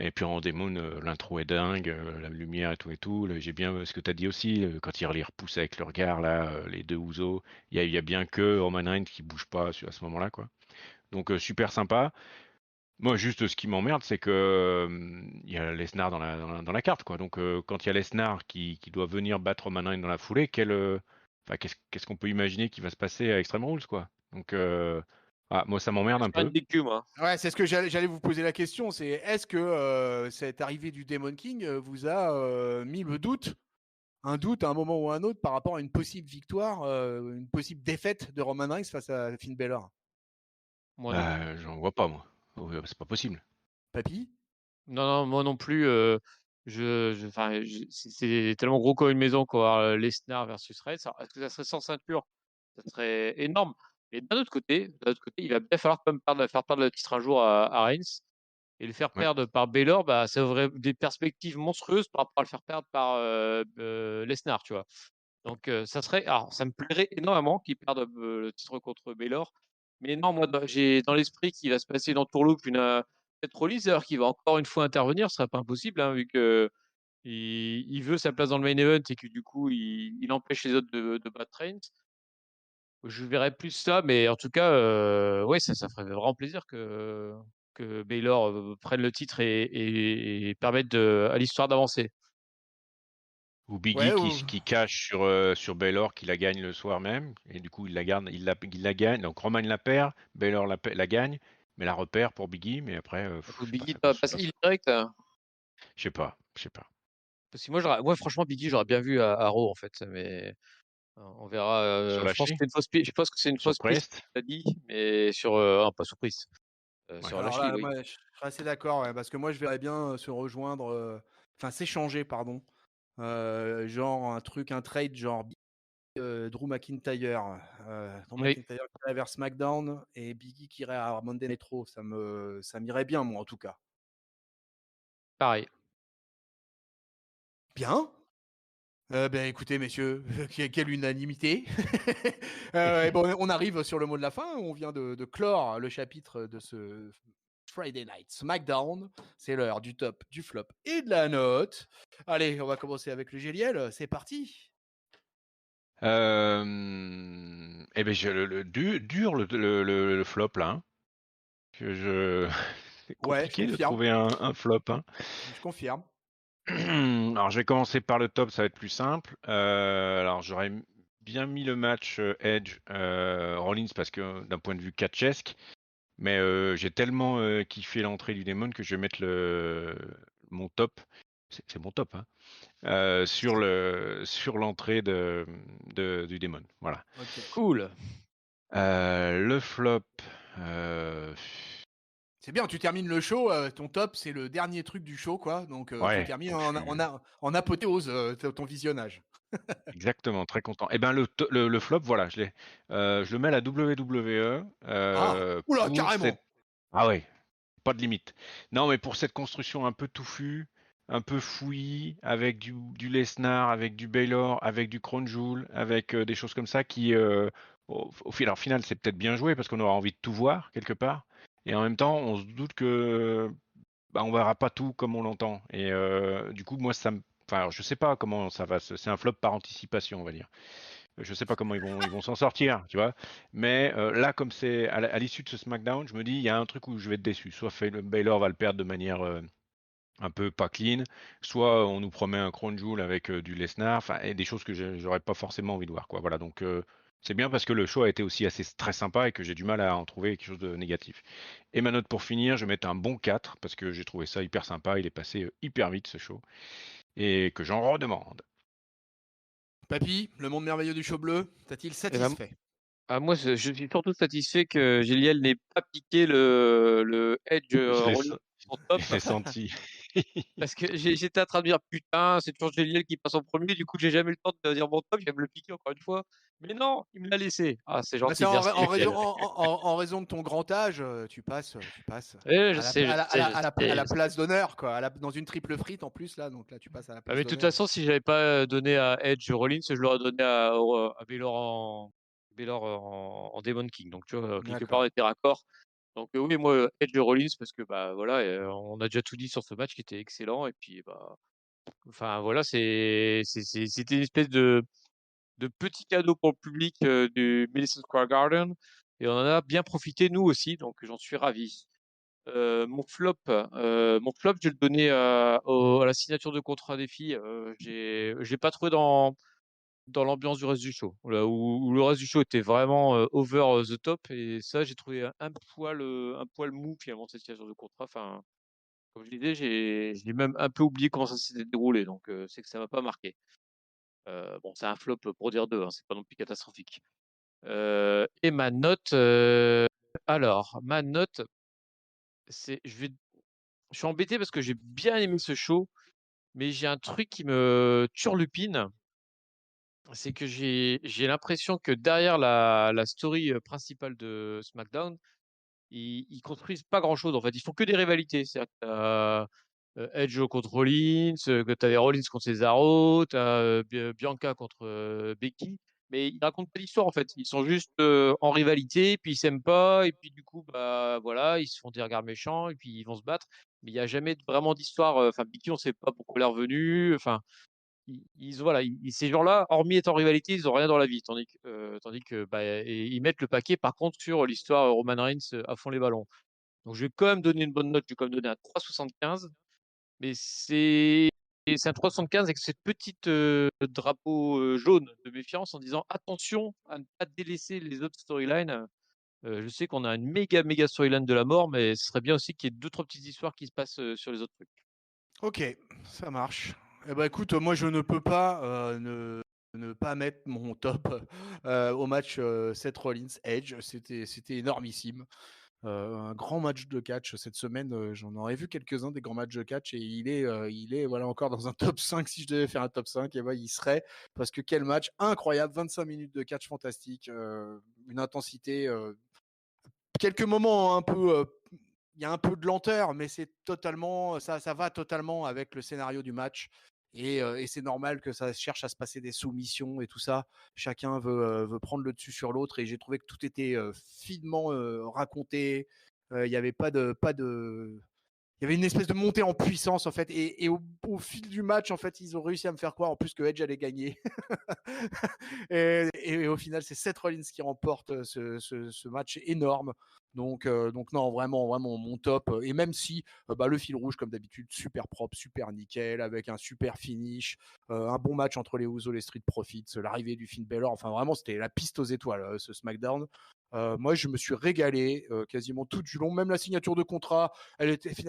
Et puis en démon, l'intro est dingue, la lumière et tout et tout. J'ai bien ce que tu as dit aussi, quand ils les repoussent avec le regard, là, les deux Ouzo. Il y a bien que Roman Reigns qui bouge pas à ce moment-là, quoi. Donc super sympa. Moi, juste ce qui m'emmerde, c'est que il y a Lesnar dans la carte, quoi. Donc, quand il y a Lesnar qui doit venir battre Roman Reigns dans la foulée, enfin, qu'est-ce qu'on peut imaginer qui va se passer à Extreme Rules, quoi. Donc, moi, ça m'emmerde un J'espère une peu. DQ, moi. Ouais, c'est ce que j'allais vous poser la question. C'est est-ce que cette arrivée du Demon King vous a mis un doute à un moment ou à un autre par rapport à une possible victoire, une possible défaite de Roman Reigns face à Finn Balor? Moi non. J'en vois pas, moi. C'est pas possible. Papy? Non, non, moi non plus, enfin, c'est tellement gros comme une maison quoi, Lesnar versus Reigns. Alors, est-ce que ça serait sans ceinture? Ça serait énorme. Et d'un autre côté, il va bien falloir quand même faire perdre le titre un jour à Reigns et le faire Ouais. perdre par Baylor, bah, ça ouvrait des perspectives monstrueuses par rapport à le faire perdre par, Lesnar, tu vois? Donc alors ça me plairait énormément qu'il perde, le titre contre Baylor. Mais non, moi j'ai dans l'esprit qu'il va se passer une entourloupe, peut-être Rollins d'ailleurs qui va encore une fois intervenir, ce serait pas impossible, hein, vu qu'il il veut sa place dans le main event et que du coup il empêche les autres de battre Reigns. Je verrais plus ça, mais en tout cas, ouais, ça ferait vraiment plaisir que Baylor, prenne le titre et permette à l'histoire d'avancer. Ou Biggie Ouais, qui cache sur Baylor, qui la gagne le soir même, et du coup, il la garde, il la gagne. Donc, Roman la perd, Baylor la gagne, mais la repère pour Biggie, mais après, Donc je sais pas, Biggie ça doit pose passer heel direct, hein. je sais pas, je sais pas. Parce que moi franchement Biggie j'aurais bien vu à Raw en fait, mais on verra, Sur je pense que Lashley? c'est une fausse piste je pense que c'est une Sur fausse piste Priest? tu as dit, mais non pas surprise, Ouais. sur alors Lashley là, oui. moi, je serais assez d'accord, ouais, parce que moi, je verrais bien se rejoindre, enfin s'échanger, pardon, genre un trade genre Drew McIntyre, Oui, qui irait vers SmackDown et Biggie qui irait à Monday Night Raw. Ça m'irait bien, moi, en tout cas. pareil. Bien. Ben, écoutez, messieurs, quelle unanimité. Et bon, on arrive sur le mot de la fin. On vient de clore le chapitre de ce Friday Night SmackDown. C'est l'heure du top, du flop et de la note. Allez, on va commencer avec le GLL. C'est parti. Eh ben, dur le flop là, hein. C'est Ouais, je compliqué de confirme. trouver un flop, hein. Je confirme. Alors, je vais commencer par le top, ça va être plus simple. Alors, j'aurais bien mis le match Edge Rollins parce que d'un point de vue catchesque, mais j'ai tellement kiffé l'entrée du démon que je vais mettre mon top. c'est mon top, hein, sur l'entrée du démon. Voilà. Ok. Cool. Le flop. euh, C'est bien, tu termines le show, ton top, c'est le dernier truc du show, quoi. Donc, tu Ouais, termines donc je suis en apothéose ton visionnage. exactement très content. Et ben le flop, voilà, je l'ai. Je le mets à la WWE Ah, oula, pour cette. carrément. Ah ouais, pas de limite. Non, mais pour cette construction un peu touffue, un peu fouillis, avec du Lesnar, avec du Baylor, avec du Crown Jewel, avec des choses comme ça qui, alors, au final, c'est peut-être bien joué parce qu'on aura envie de tout voir quelque part. Et en même temps, on se doute que bah, on verra pas tout comme on l'entend. Et du coup, moi, enfin, alors, je sais pas comment ça va. C'est un flop par anticipation, on va dire. Je sais pas comment ils vont s'en sortir, tu vois. Mais là, comme c'est à l'issue de ce SmackDown, je me dis, il y a un truc où je vais être déçu. Soit Baylor va le perdre de manière un peu pas clean, soit on nous promet un Crown Jewel avec du Lesnar, enfin, et des choses que j'aurais pas forcément envie de voir, quoi. Voilà, donc c'est bien parce que le show a été aussi assez très sympa et que j'ai du mal à en trouver quelque chose de négatif. Et ma note pour finir, je vais mettre un bon 4 parce que j'ai trouvé ça hyper sympa, il est passé hyper vite ce show et que j'en redemande. Papy, le monde merveilleux du show bleu, t'a-t-il Eh ben, satisfait? moi, je suis surtout satisfait que Géliel n'ait pas piqué le Edge Je l'ai Rollins en top. je l'ai senti. Parce que j'étais en train de dire putain, c'est toujours Géliel qui passe en premier. Du coup, j'ai jamais eu le temps de dire mon top. Je vais me le piquer encore une fois. Mais non, il me l'a laissé. Ah, c'est Bah, c'est gentil. Merci, Géliel. en raison de ton grand âge, tu passes Je à la, sais, je sais, je à sais. la place d'honneur, quoi. Dans une triple frite en plus, là. Donc là, tu passes à la Ah, place mais de toute d'honneur. façon, si j'avais pas donné à Edge Rollins, je l'aurais donné à Baylor en Demon King. Donc, tu vois, quelque part, on D'accord. était raccord. Donc, oui, moi, Edge Rollins, parce que, bah, voilà, on a déjà tout dit sur ce match qui était excellent. Et puis, bah, enfin, voilà, c'était une espèce de petit cadeau pour le public du Madison Square Garden. Et on en a bien profité, nous aussi. Donc, j'en suis ravi. Mon flop, je vais le donner à la signature de contrat des filles. Je l'ai pas trouvé dans l'ambiance du reste du show, là, où le reste du show était vraiment over the top. Et ça, j'ai trouvé un poil mou finalement cette signature de contrat. Enfin, comme je disais, j'ai même un peu oublié comment ça s'était déroulé. Donc, c'est que ça m'a pas marqué. Bon, c'est un flop pour dire deux, hein, c'est pas non plus catastrophique. Et ma note, ma note, je suis embêté parce que j'ai bien aimé ce show, mais j'ai un truc qui me turlupine, c'est que j'ai l'impression que derrière la story principale de SmackDown, ils construisent pas grand-chose en fait. Ils font que des rivalités. C'est-à-dire que t'as Edge contre Rollins, que t'as des Rollins contre Cesaro, t'as Bianca contre Becky, mais ils racontent pas l'histoire en fait. Ils sont juste en rivalité, puis ils s'aiment pas, et puis du coup bah voilà, ils se font des regards méchants, et puis ils vont se battre. Mais il y a jamais vraiment d'histoire. Enfin, Becky, on sait pas pourquoi elle est revenue. Enfin, voilà, ces gens-là, hormis être en rivalité, ils ont rien dans la vie, tandis que bah, et ils mettent le paquet par contre sur l'histoire Roman Reigns à fond les ballons. Donc je vais quand même donner une bonne note, je vais quand même donner un 3,75, mais c'est un 3,75 avec cette petite drapeau jaune de méfiance en disant attention à ne pas délaisser les autres storylines. Je sais qu'on a une méga méga storyline de la mort, mais ce serait bien aussi qu'il y ait deux trois petites histoires qui se passent sur les autres trucs. Ok, ça marche. Eh ben, écoute, moi, je ne peux pas ne pas mettre mon top au match Seth Rollins Edge. C'était énormissime. Un grand match de catch cette semaine. J'en aurais vu quelques-uns des grands matchs de catch et il est voilà, encore dans un top 5. Si je devais faire un top 5, et ben, il serait. Parce que quel match incroyable, 25 minutes de catch fantastique, une intensité, quelques moments un peu. Il y a un peu de lenteur, mais c'est totalement, ça va totalement avec le scénario du match. Et c'est normal que ça cherche à se passer des soumissions et tout ça. Chacun veut prendre le dessus sur l'autre. Et j'ai trouvé que tout était finement raconté. Il n'y avait pas de, il y avait une espèce de montée en puissance en fait, et au fil du match en fait, ils ont réussi à me faire croire en plus que Edge allait gagner. Et au final, c'est Seth Rollins qui remporte ce match énorme. Donc non, vraiment, vraiment mon top. Et même si bah, le fil rouge, comme d'habitude, super propre, super nickel, avec un super finish, un bon match entre les Usos, les Street Profits, l'arrivée du Finn Balor, enfin vraiment, c'était la piste aux étoiles, ce SmackDown. Moi, je me suis régalé quasiment tout du long, même la signature de contrat,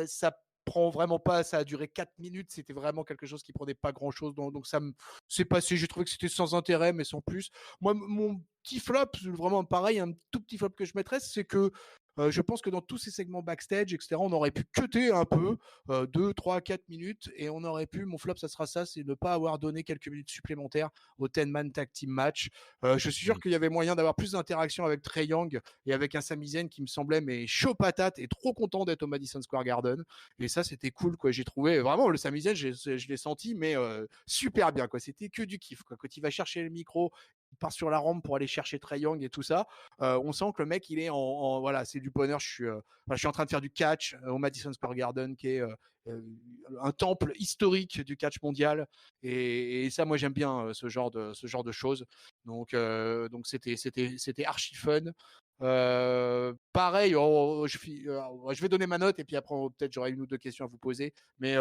ça prend vraiment pas, ça a duré 4 minutes, c'était vraiment quelque chose qui prenait pas grand chose, donc ça c'est passé, j'ai trouvé que c'était sans intérêt, mais sans plus. Moi, mon petit flop, vraiment pareil, un tout petit flop que je mettrais, c'est que je pense que dans tous ces segments backstage, etc., on aurait pu cutter un peu, 2, 3, 4 minutes, et on aurait pu, mon flop, ça sera ça, c'est ne pas avoir donné quelques minutes supplémentaires au 10-man tag team match. Je suis sûr qu'il y avait moyen d'avoir plus d'interaction avec Trae Young et avec un Sami Zayn qui me semblait mais chaud patate et trop content d'être au Madison Square Garden. Et ça, c'était cool, quoi. J'ai trouvé vraiment le Sami Zayn, je l'ai senti, mais super bien, quoi. C'était que du kiff, quoi. Quand il va chercher le micro, il part sur la rampe pour aller chercher Trae Young et tout ça. On sent que le mec, il est voilà, c'est du bonheur. Je suis en train de faire du catch au Madison Square Garden, qui est un temple historique du catch mondial. Et ça, moi, j'aime bien ce genre de choses. Donc c'était archi fun. Pareil, je vais donner ma note et puis après peut-être j'aurai une ou deux questions à vous poser. Mais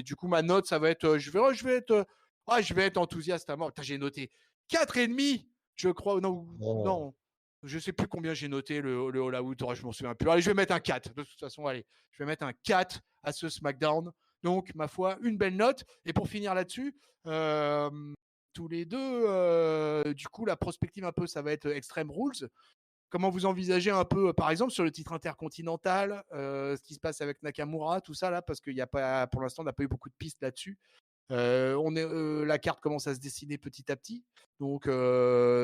du coup, ma note, ça va être, je vais être enthousiaste à mort. Putain, j'ai noté 4,5, je crois. Non, non, je sais plus combien j'ai noté le All Out. Je m'en souviens plus. Allez, je vais mettre un 4. De toute façon, allez, je vais mettre un 4 à ce SmackDown. Donc, ma foi, une belle note. Et pour finir là-dessus, tous les deux, du coup, la prospective un peu, ça va être Extreme Rules. Comment vous envisagez un peu, par exemple, sur le titre intercontinental, ce qui se passe avec Nakamura, tout ça là, parce qu'il y a pas, pour l'instant, on n'a pas eu beaucoup de pistes là-dessus. La carte commence à se dessiner petit à petit. Donc,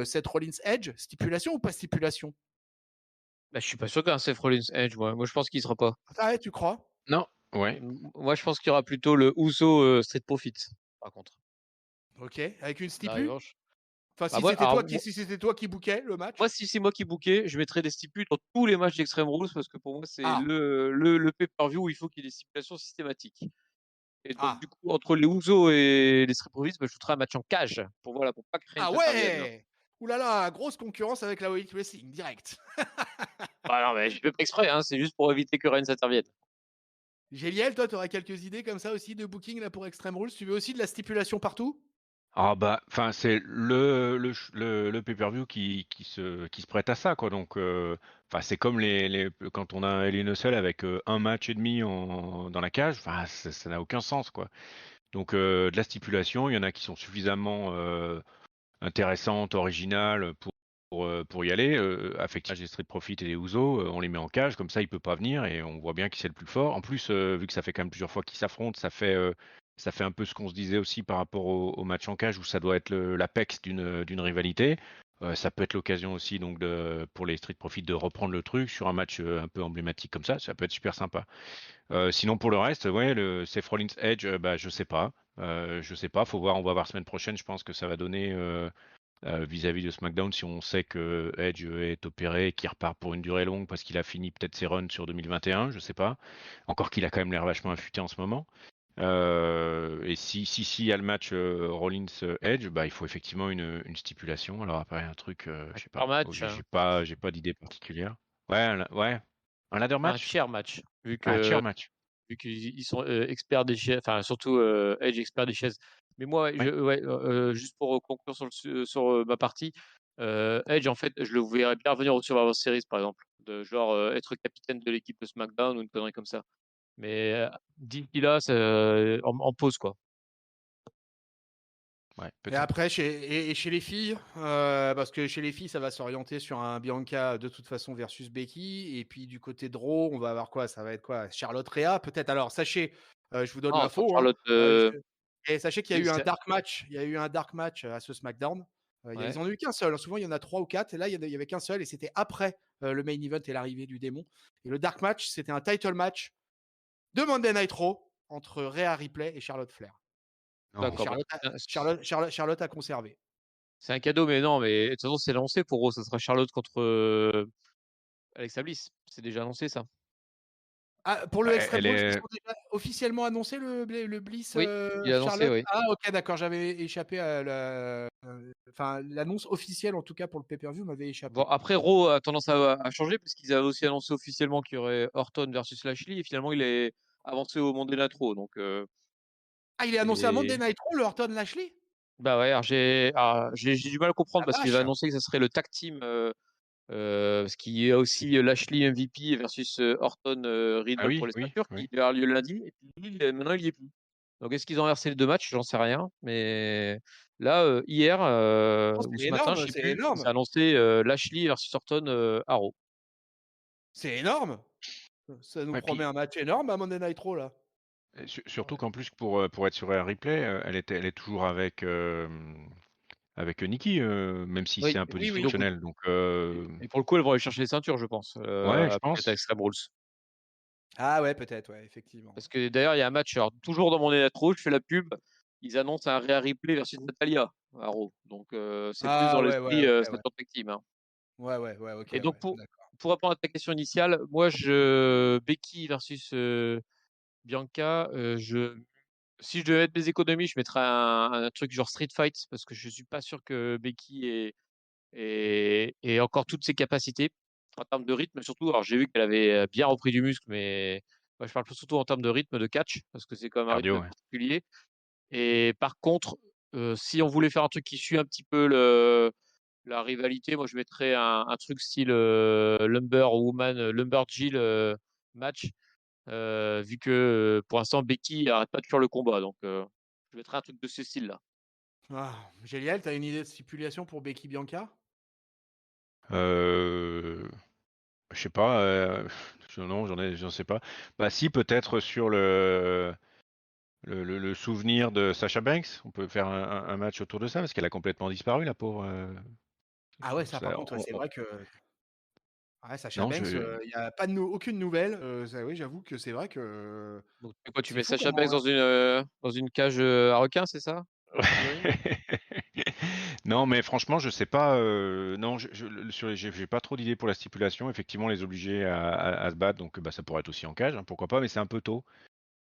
Seth Rollins Edge, stipulation ou pas stipulation? Bah, je suis pas sûr qu'un Seth Rollins Edge, moi je pense qu'il sera pas. Ah ouais, tu crois? Non, ouais. Moi je pense qu'il y aura plutôt le Uso Street Profit, par contre. Ok, avec une La stipu? revanche. Enfin, Bah, si c'était toi qui bookais le match? moi, si c'est moi qui bookais, je mettrais des stipulations dans tous les matchs d'Extreme Rules parce que pour moi, c'est Ah, le pay-per-view où il faut qu'il y ait des stipulations systématiques. Et donc, ah, du coup, entre les Usos et les Street Profits, bah, je foutrais un match en cage pour, voilà, pour pas que Reigns ah intervienne. ouais! Ouh là là, grosse concurrence avec la Elite Wrestling, direct. Bah non, mais je fais pas exprès, hein, c'est juste pour éviter que Reigns intervienne. Géliel, toi, tu aurais quelques idées comme ça aussi de booking là pour Extreme Rules? Tu veux aussi de la stipulation partout? Ah bah, enfin c'est le pay-per-view qui se prête à ça quoi. Donc, enfin c'est comme quand on a un Hell in a Cell avec un match et demi dans la cage. Enfin ça n'a aucun sens quoi. Donc de la stipulation, il y en a qui sont suffisamment intéressantes, originales pour y aller. Affectif des Street Profit et des Usos, on les met en cage, comme ça il peut pas venir et on voit bien qui c'est le plus fort. En plus, vu que ça fait quand même plusieurs fois qu'ils s'affrontent, ça fait un peu ce qu'on se disait aussi par rapport au match en cage où ça doit être l'apex d'une rivalité. Ça peut être l'occasion aussi donc pour les Street Profit de reprendre le truc sur un match un peu emblématique comme ça peut être super sympa. Sinon pour le reste, ouais, le Seth Rollins Edge, bah je sais pas. Je sais pas, faut voir, on va voir semaine prochaine, je pense que ça va donner vis-à-vis de SmackDown si on sait que Edge est opéré et qu'il repart pour une durée longue parce qu'il a fini peut-être ses runs sur 2021, je sais pas. Encore qu'il a quand même l'air vachement affûté en ce moment. Et si il y a le match Rollins Edge, bah il faut effectivement une stipulation. Alors après un truc, je sais Par pas, match, j'ai pas d'idée particulière. Ouais, ouais, un ladder un match, chair match, un chair match. vu qu'ils sont experts des chaises, enfin surtout Edge expert des chaises. Mais moi, Ouais. juste pour conclure sur ma partie, Edge, en fait, je le verrais bien revenir au Survivor Series, par exemple, de genre être capitaine de l'équipe de SmackDown ou une connerie comme ça. Mais d'ici là, c'est en pause, quoi. Ouais, Et peut-être. après, chez les filles, parce que chez les filles, ça va s'orienter sur un Bianca de toute façon versus Becky. Et puis du côté de Raw, on va avoir quoi? Ça va être quoi? Charlotte Rhea, peut-être. Alors, sachez, je vous donne Non, attends, l'info, hein, Charlotte, et sachez qu'il y a oui, eu un dark match. Il y a eu un dark match à ce SmackDown. Ils ouais. en ont eu qu'un seul, hein. Souvent, il y en a 3 ou 4. Et là, il y avait qu'un seul. Et c'était après le main event et l'arrivée du démon. Et le dark match, c'était un title match de Monday Night Raw entre Rhea Ripley et Charlotte Flair. Et Non. D'accord, bah, Charlotte a conservé. c'est un cadeau, mais non, mais de toute façon, c'est lancé pour Raw, ça sera Charlotte contre Alexa Bliss. C'est déjà annoncé, ça. Ah, pour le Bah, Extreme elle Rules, ils est. ont déjà officiellement annoncé le Bliss Oui, il est annoncé, Charlotte? oui. Ah OK, d'accord, j'avais échappé à l'annonce officielle en tout cas pour le pay-per-view m'avait Bon, échappé. après, Raw a tendance à changer parce qu'ils avaient aussi annoncé officiellement qu'il y aurait Orton versus Lashley et finalement, il est avancé au Monday Night Raw. Donc, Ah, il est annoncé à Monday c'est. Night Raw, le Orton Lashley? Bah ouais, alors j'ai du mal à comprendre La parce qu'il va vache! annoncer que ça serait le tag team Parce qu'il y a aussi Lashley MVP versus Orton Ah Riddle pour oui, les oui, ceintures oui. qui devait avoir lieu lundi. Et puis lui, maintenant, il y est plus. Donc, est-ce qu'ils ont inversé les deux matchs? J'en sais rien. Mais là, hier Non, ou c'est ce matin, je énorme, sais c'est plus, ils ont énorme. annoncé Lashley versus Orton à Raw. C'est énorme. Ça nous Ouais, promet un match énorme à Monday Night Raw, là. surtout qu'en plus, pour être sur un replay, elle est toujours avec Nikki, même si c'est Oui, un peu Oui, oui. donc, dysfonctionnel. Donc, et pour le coup, elles vont aller chercher les ceintures, je pense, ouais, je peut-être avec pense. Extreme Rules. Ah ouais, peut-être, ouais, effectivement. Parce que d'ailleurs, il y a un match, alors, toujours dans mon Electro, je fais la pub, ils annoncent un Rhea Ripley versus Natalia à Raw. Donc, c'est plus Ah dans ouais, ouais, l'esprit ok, ouais. ceinture tag team. Hein. Ouais, ouais, ouais, ok, Et donc, ouais, pour, d'accord. pour répondre à ta question initiale, moi, Becky versus Bianca, si je devais mettre mes économies, je mettrais un truc genre Street Fight, parce que je suis pas sûr que Becky ait encore toutes ses capacités en termes de rythme, surtout. Alors, j'ai vu qu'elle avait bien repris du muscle, mais moi, je parle surtout en termes de rythme de catch, parce que c'est quand même un Cardio, rythme ouais. particulier. Et par contre, si on voulait faire un truc qui suit un petit peu la rivalité, moi je mettrais un truc style Lumberjill match, vu que pour l'instant Becky arrête pas de faire le combat, donc je mettrais un truc de ce style-là. Ah, Géliel, t'as une idée de stipulation pour Becky Bianca? Je sais pas. Non, j'en sais pas. Bah si, peut-être sur le souvenir de Sasha Banks. On peut faire un match autour de ça parce qu'elle a complètement disparu, la pauvre. Ah ouais, ça par Ça- contre, ouais, c'est vrai que ouais, Sasha Non, Banks, il y a pas de aucune nouvelle. Ça, oui, j'avoue que c'est vrai que Donc quoi, tu c'est mets fou Sasha comment. Banks dans une cage à requins, c'est ça? A priori. Non, mais franchement, je sais pas. Non, j'ai pas trop d'idées pour la stipulation. Effectivement, les obliger à se battre, donc bah, ça pourrait être aussi en cage, hein, pourquoi pas, mais c'est un peu tôt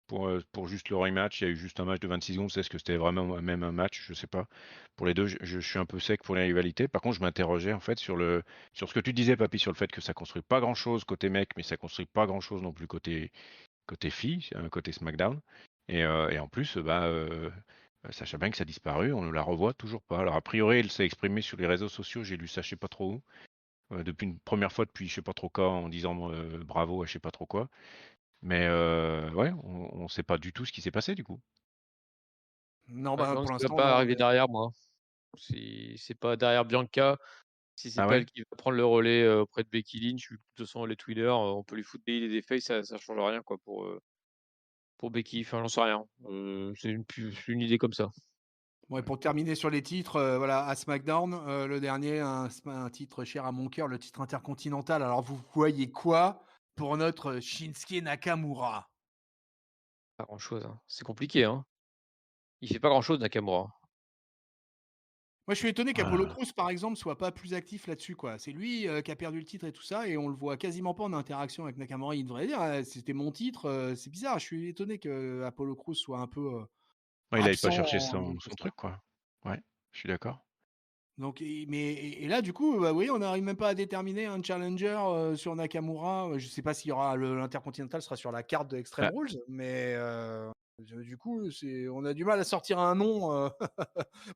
pour juste le rematch. Il y a eu juste un match de 26 secondes. Est-ce que c'était vraiment même un match? Je sais pas. Pour les deux, je suis un peu sec pour les rivalités. Par contre, je m'interrogeais en fait sur ce que tu disais, Papy, sur le fait que ça construit pas grand-chose côté mec, mais ça construit pas grand-chose non plus côté filles, côté SmackDown. Et en plus, Sasha Banks a disparu, on ne la revoit toujours pas. Alors a priori, elle s'est exprimée sur les réseaux sociaux, j'ai lu ça je sais pas trop où, depuis une première fois depuis je sais pas trop quand, en disant bravo à je sais pas trop quoi. Mais ouais, on sait pas du tout ce qui s'est passé du coup. Non, Ouais, bah, donc pour ça va l'instant, pas non. arriver derrière moi. Si c'est pas derrière Bianca, si c'est Ah pas ouais? elle qui va prendre le relais auprès de Becky Lynch, vu que de toute façon elle est Twitter, on peut lui foutre des idées des faces, ça change rien quoi pour Becky. Enfin, j'en sais rien. C'est une idée comme ça. Bon, et pour terminer sur les titres, voilà, à SmackDown, le dernier, un titre cher à mon cœur, le titre intercontinental. Alors, vous voyez quoi pour notre Shinsuke Nakamura? Pas grand chose. Hein. C'est compliqué. Hein. Il fait pas grand chose Nakamura. Moi, je suis étonné qu'Apollo Ah. Crews, par exemple, soit pas plus actif là-dessus, quoi. C'est lui qui a perdu le titre et tout ça, et on le voit quasiment pas en interaction avec Nakamura. Il devrait dire, c'était mon titre. C'est bizarre. Je suis étonné que Apollo Crews soit un peu Ouais, il n'avait pas absent cherché en milieu de son poster. truc quoi. Ouais, je suis d'accord. Donc, et là, du coup, bah oui, on n'arrive même pas à déterminer un challenger sur Nakamura. Je sais pas s'il y aura l'intercontinental sera sur la carte de Extreme Bah, Rules, mais du coup, on a du mal à sortir un nom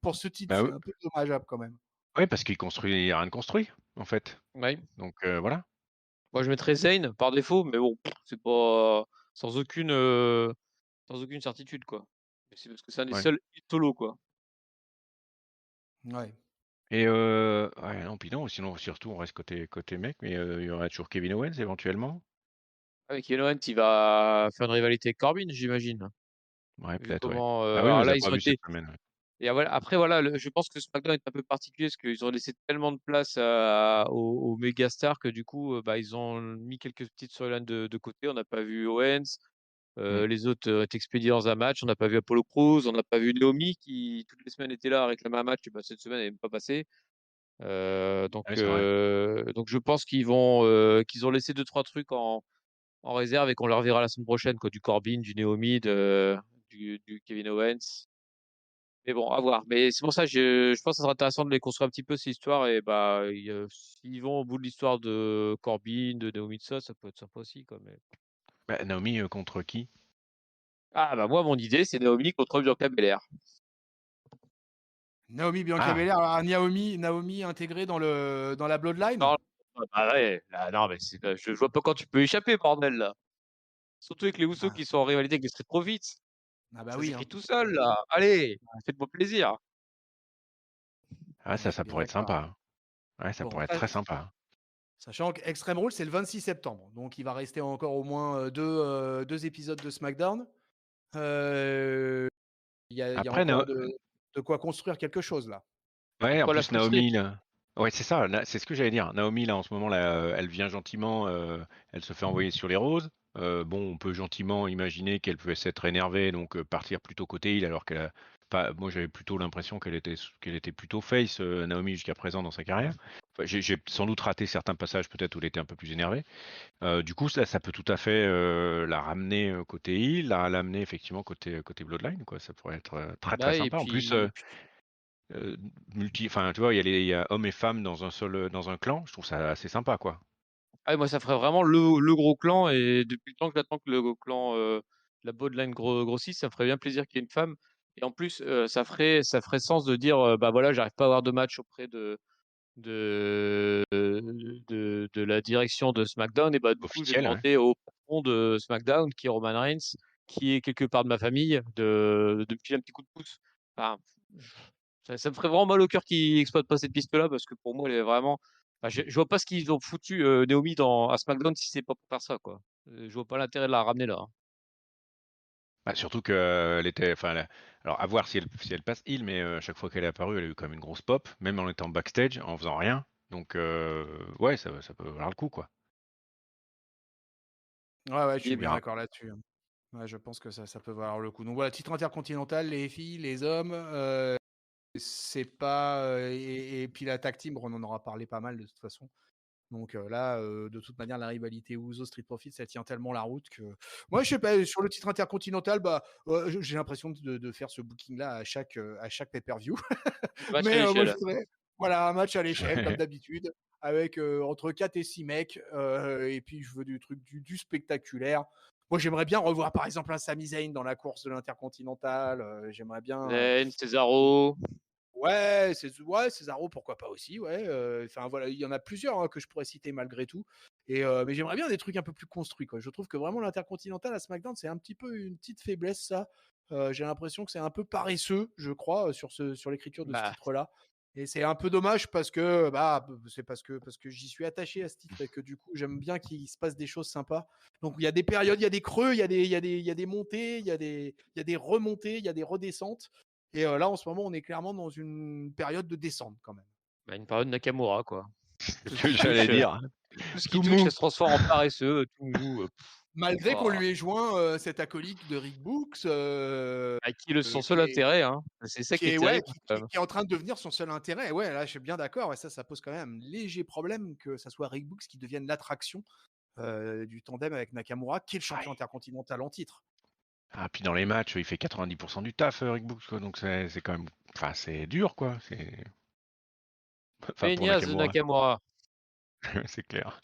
pour ce titre. bah C'est oui, un peu dommageable quand même. ouais, parce qu'il construit rien de construit en fait. Ouais. Donc voilà. Moi, je mettrais Zayn par défaut, mais bon, c'est pas sans aucune certitude quoi. Mais c'est parce que c'est un des Ouais. seuls solo quoi. Ouais. Et ouais, non, puis non, sinon surtout on reste côté mec, mais il y aurait toujours Kevin Owens éventuellement. Avec Kevin Owens, il va faire une rivalité avec Corbin, j'imagine. Ouais, Vu peut-être, ouais. comment, Ah oui, on alors les là, a ils pas ont vus cette été. semaine, ouais. Et après, voilà, je pense que SmackDown est un peu particulier parce qu'ils ont laissé tellement de place aux méga stars que du coup, bah, ils ont mis quelques petites storylines de côté. On n'a pas vu Owens, Mmh. les autres étaient expédiés dans un match. On n'a pas vu Apollo Crews, on n'a pas vu Naomi qui toutes les semaines était là à réclamer un match. Et bah, cette semaine, elle n'est même pas passée. Ouais, c'est vrai. Donc je pense qu'ils ont laissé deux trois trucs en réserve et qu'on leur verra la semaine prochaine, quoi, du Corbin, du Naomi, du Kevin Owens. Mais bon, à voir. Mais c'est pour ça, je pense que ça sera intéressant de les construire un petit peu, ces histoires. Et bah, s'ils vont au bout de l'histoire de Corbin, de Naomi, de ça peut être sympa aussi. Quoi, mais... Bah, Naomi contre qui? Ah, bah, moi, mon idée, c'est Naomi contre Bianca Belair. Naomi Bianca Ah! Belair, alors Naomi intégrée dans la Bloodline. Bah ouais, là, non, mais je vois pas quand tu peux échapper, bordel, là. Surtout avec les Usos Ah, qui sont en rivalité avec les Street Profits. ah bah Ça oui, s'écrit hein. tout seul, là. Allez, faites-moi plaisir. Ah, On est ça bien pourrait être d'accord. sympa. Ouais, ça Bon, pourrait être très sympa. sachant qu'Extreme Rules, c'est le 26 septembre. Donc, il va rester encore au moins deux épisodes de SmackDown. Il y a Après, encore de quoi construire quelque chose, là. ouais, en Pas la plus Full Street. Naomi, là. Ouais, c'est ça, là, c'est ce que j'allais dire. Naomi, là, en ce moment, là, elle vient gentiment, elle se fait envoyer sur les roses. Bon, on peut gentiment imaginer qu'elle peut s'être énervée, donc partir plutôt côté heel, alors qu'elle a pas. Moi, j'avais plutôt l'impression qu'elle était plutôt face, Naomi, jusqu'à présent dans sa carrière. Enfin, j'ai sans doute raté certains passages, peut-être où elle était un peu plus énervée. Du coup, ça peut tout à fait la ramener côté heel, l'amener effectivement côté Bloodline, quoi. Ça pourrait être très très Bah, et sympa. En plus, puis euh, enfin, tu vois, il y a hommes et femmes dans un seul, dans un clan. Je trouve ça assez sympa, quoi. ah, moi, ça ferait vraiment le gros clan. Et depuis le temps que j'attends que le gros clan, la Bloodline grossisse, ça me ferait bien plaisir qu'il y ait une femme. Et en plus, ça ferait sens de dire, bah voilà, j'arrive pas à avoir de match auprès de la direction de SmackDown. Et bah, du coup, je vais Officiel, ouais. demander au patron de SmackDown, qui est Roman Reigns, qui est quelque part de ma famille, de me filer un petit coup de pouce. Enfin, ça me ferait vraiment mal au cœur qu'ils exploitent pas cette piste-là, parce que pour moi, elle est vraiment. Enfin, je vois pas ce qu'ils ont foutu Naomi à SmackDown si c'est pas pour faire ça, quoi. Je vois pas l'intérêt de la ramener là, hein. Bah, surtout que elle était, enfin, alors à voir si elle passe heel, mais à chaque fois qu'elle est apparue, elle a eu quand même une grosse pop, même en étant backstage, en faisant rien. Donc, ouais, ça peut valoir le coup, quoi. Ouais, je Et suis On bien verra. d'accord là-dessus, hein. Ouais, je pense que ça peut valoir le coup. Donc voilà, titre intercontinental, les filles, les hommes, c'est pas. Et puis la tag team, on en aura parlé pas mal de toute façon. Donc là, de toute manière, la rivalité Ouzo Street Profits, ça tient tellement la route que. Moi, je sais pas, sur le titre intercontinental, bah, j'ai l'impression de faire ce booking-là à chaque pay-per-view. match à Mais moi, je l'échelle. voudrais, voilà, un match à l'échelle, comme d'habitude, avec entre 4 et 6 mecs. Et puis, je veux du truc, du spectaculaire. Moi, j'aimerais bien revoir, par exemple, un Sami Zayn dans la course de l'intercontinental. J'aimerais bien. Zayn, Cesaro. Ouais, Cesaro, pourquoi pas aussi, ouais. Enfin voilà, il y en a plusieurs hein, que je pourrais citer malgré tout. Mais j'aimerais bien des trucs un peu plus construits, quoi. Je trouve que vraiment l'intercontinental à SmackDown, c'est un petit peu une petite faiblesse, ça. J'ai l'impression que c'est un peu paresseux, je crois, sur l'écriture de ce Bah, titre-là. Et c'est un peu dommage parce que c'est parce que j'y suis attaché à ce titre et que du coup j'aime bien qu'il se passe des choses sympas. Donc il y a des périodes, il y a des creux, il y a des montées, il y a des remontées, il y a des redescentes. Et là, en ce moment, on est clairement dans une période de descente quand même. une période Nakamura, quoi. C'est Tout ce ce que qui j'allais touche, dire. tout ce qui Tout touche, mou. ça se transforme en paresseux, tout mou. Malgré qu'on Oh. lui ait joint cet acolyte de Rick Books, Son seul intérêt, hein. C'est ça qui est ouais, terrible, quand même. qui est en train de devenir son seul intérêt. Ouais, là, je suis bien d'accord. Et ça pose quand même un léger problème que ça soit Rick Books qui devienne l'attraction du tandem avec Nakamura, qui est le champion Ouais. intercontinental en titre. Ah, puis dans les matchs, il fait 90% du taf, Rick Books, quoi. Donc c'est quand même, enfin, c'est dur, quoi. C'est, enfin, pour Feignasse de Nakamura, Nakamura. c'est clair.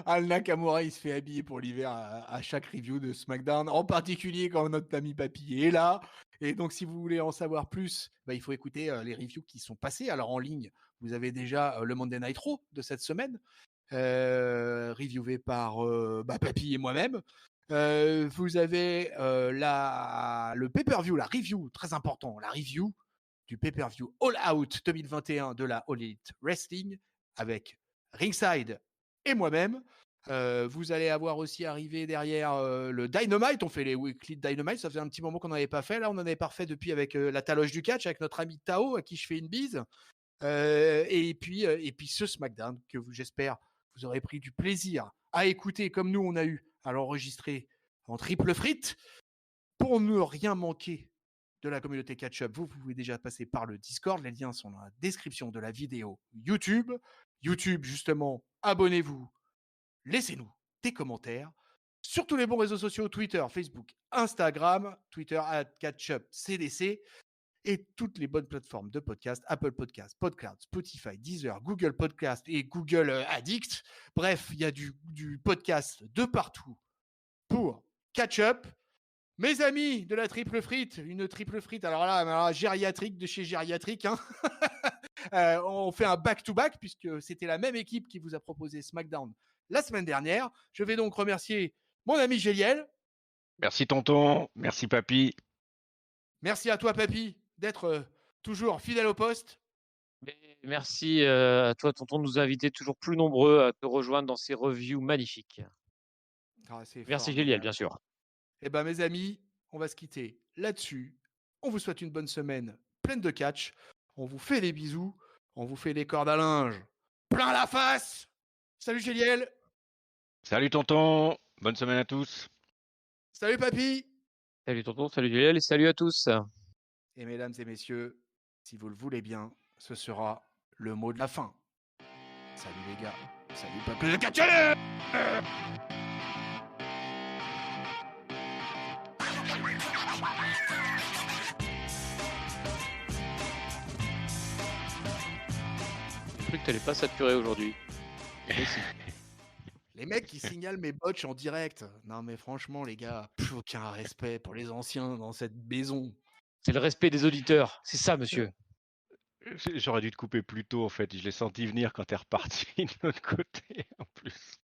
Al Nakamura, il se fait habiller pour l'hiver à chaque review de SmackDown, en particulier quand notre ami Papy est là. Et donc, si vous voulez en savoir plus, bah, il faut écouter les reviews qui sont passées. Alors, en ligne, vous avez déjà le Monday Night Raw de cette semaine, reviewé par Papy et moi-même. Vous avez le pay-per-view, la review, très important, la review du pay-per-view All Out 2021 de la All Elite Wrestling avec Ringside et moi-même. Vous allez avoir aussi arrivé derrière le Dynamite. On fait les weekly Dynamite. Ça faisait un petit moment qu'on n'en avait pas fait. Là, on en avait pas fait depuis avec la taloche du catch, avec notre ami Tao, à qui je fais une bise. Et puis ce SmackDown que j'espère vous aurez pris du plaisir à écouter comme nous on a eu à l'enregistrer en triple frite. Pour ne rien manquer de la communauté Catch-Up, vous pouvez déjà passer par le Discord. Les liens sont dans la description de la vidéo YouTube. YouTube, justement, abonnez-vous, laissez-nous des commentaires. Sur tous les bons réseaux sociaux, Twitter, Facebook, Instagram, Twitter @catchupcdc et toutes les bonnes plateformes de podcast, Apple Podcast, Podcloud, Spotify, Deezer, Google Podcast et Google Addict. Bref, il y a du podcast de partout pour Catch-Up. Mes amis de la triple frite, une triple frite, alors là, gériatrique de chez gériatrique, hein. On fait un back-to-back puisque c'était la même équipe qui vous a proposé SmackDown la semaine dernière. Je vais donc remercier mon ami Géliel. Merci tonton, merci papy. Merci à toi, Papy, d'être toujours fidèle au poste. Merci à toi, tonton, de nous inviter toujours plus nombreux à te rejoindre dans ces reviews magnifiques. C'est Merci formidable. Géliel, bien sûr. Eh ben, mes amis, on va se quitter là-dessus. On vous souhaite une bonne semaine pleine de catch. On vous fait des bisous. On vous fait des cordes à linge plein la face. Salut Géliel. Salut tonton, bonne semaine à tous. Salut Papy. Salut tonton, salut Géliel et salut à tous. Et mesdames et messieurs, si vous le voulez bien, ce sera le mot de la fin. Salut les gars. Salut peuple de catcheurs. J'ai cru que t'allais pas saturer aujourd'hui. Les mecs qui signalent mes botches en direct. Non mais franchement les gars, plus aucun respect pour les anciens dans cette maison. C'est le respect des auditeurs, c'est ça, monsieur. J'aurais dû te couper plus tôt en fait, je l'ai senti venir quand t'es reparti de l'autre côté en plus.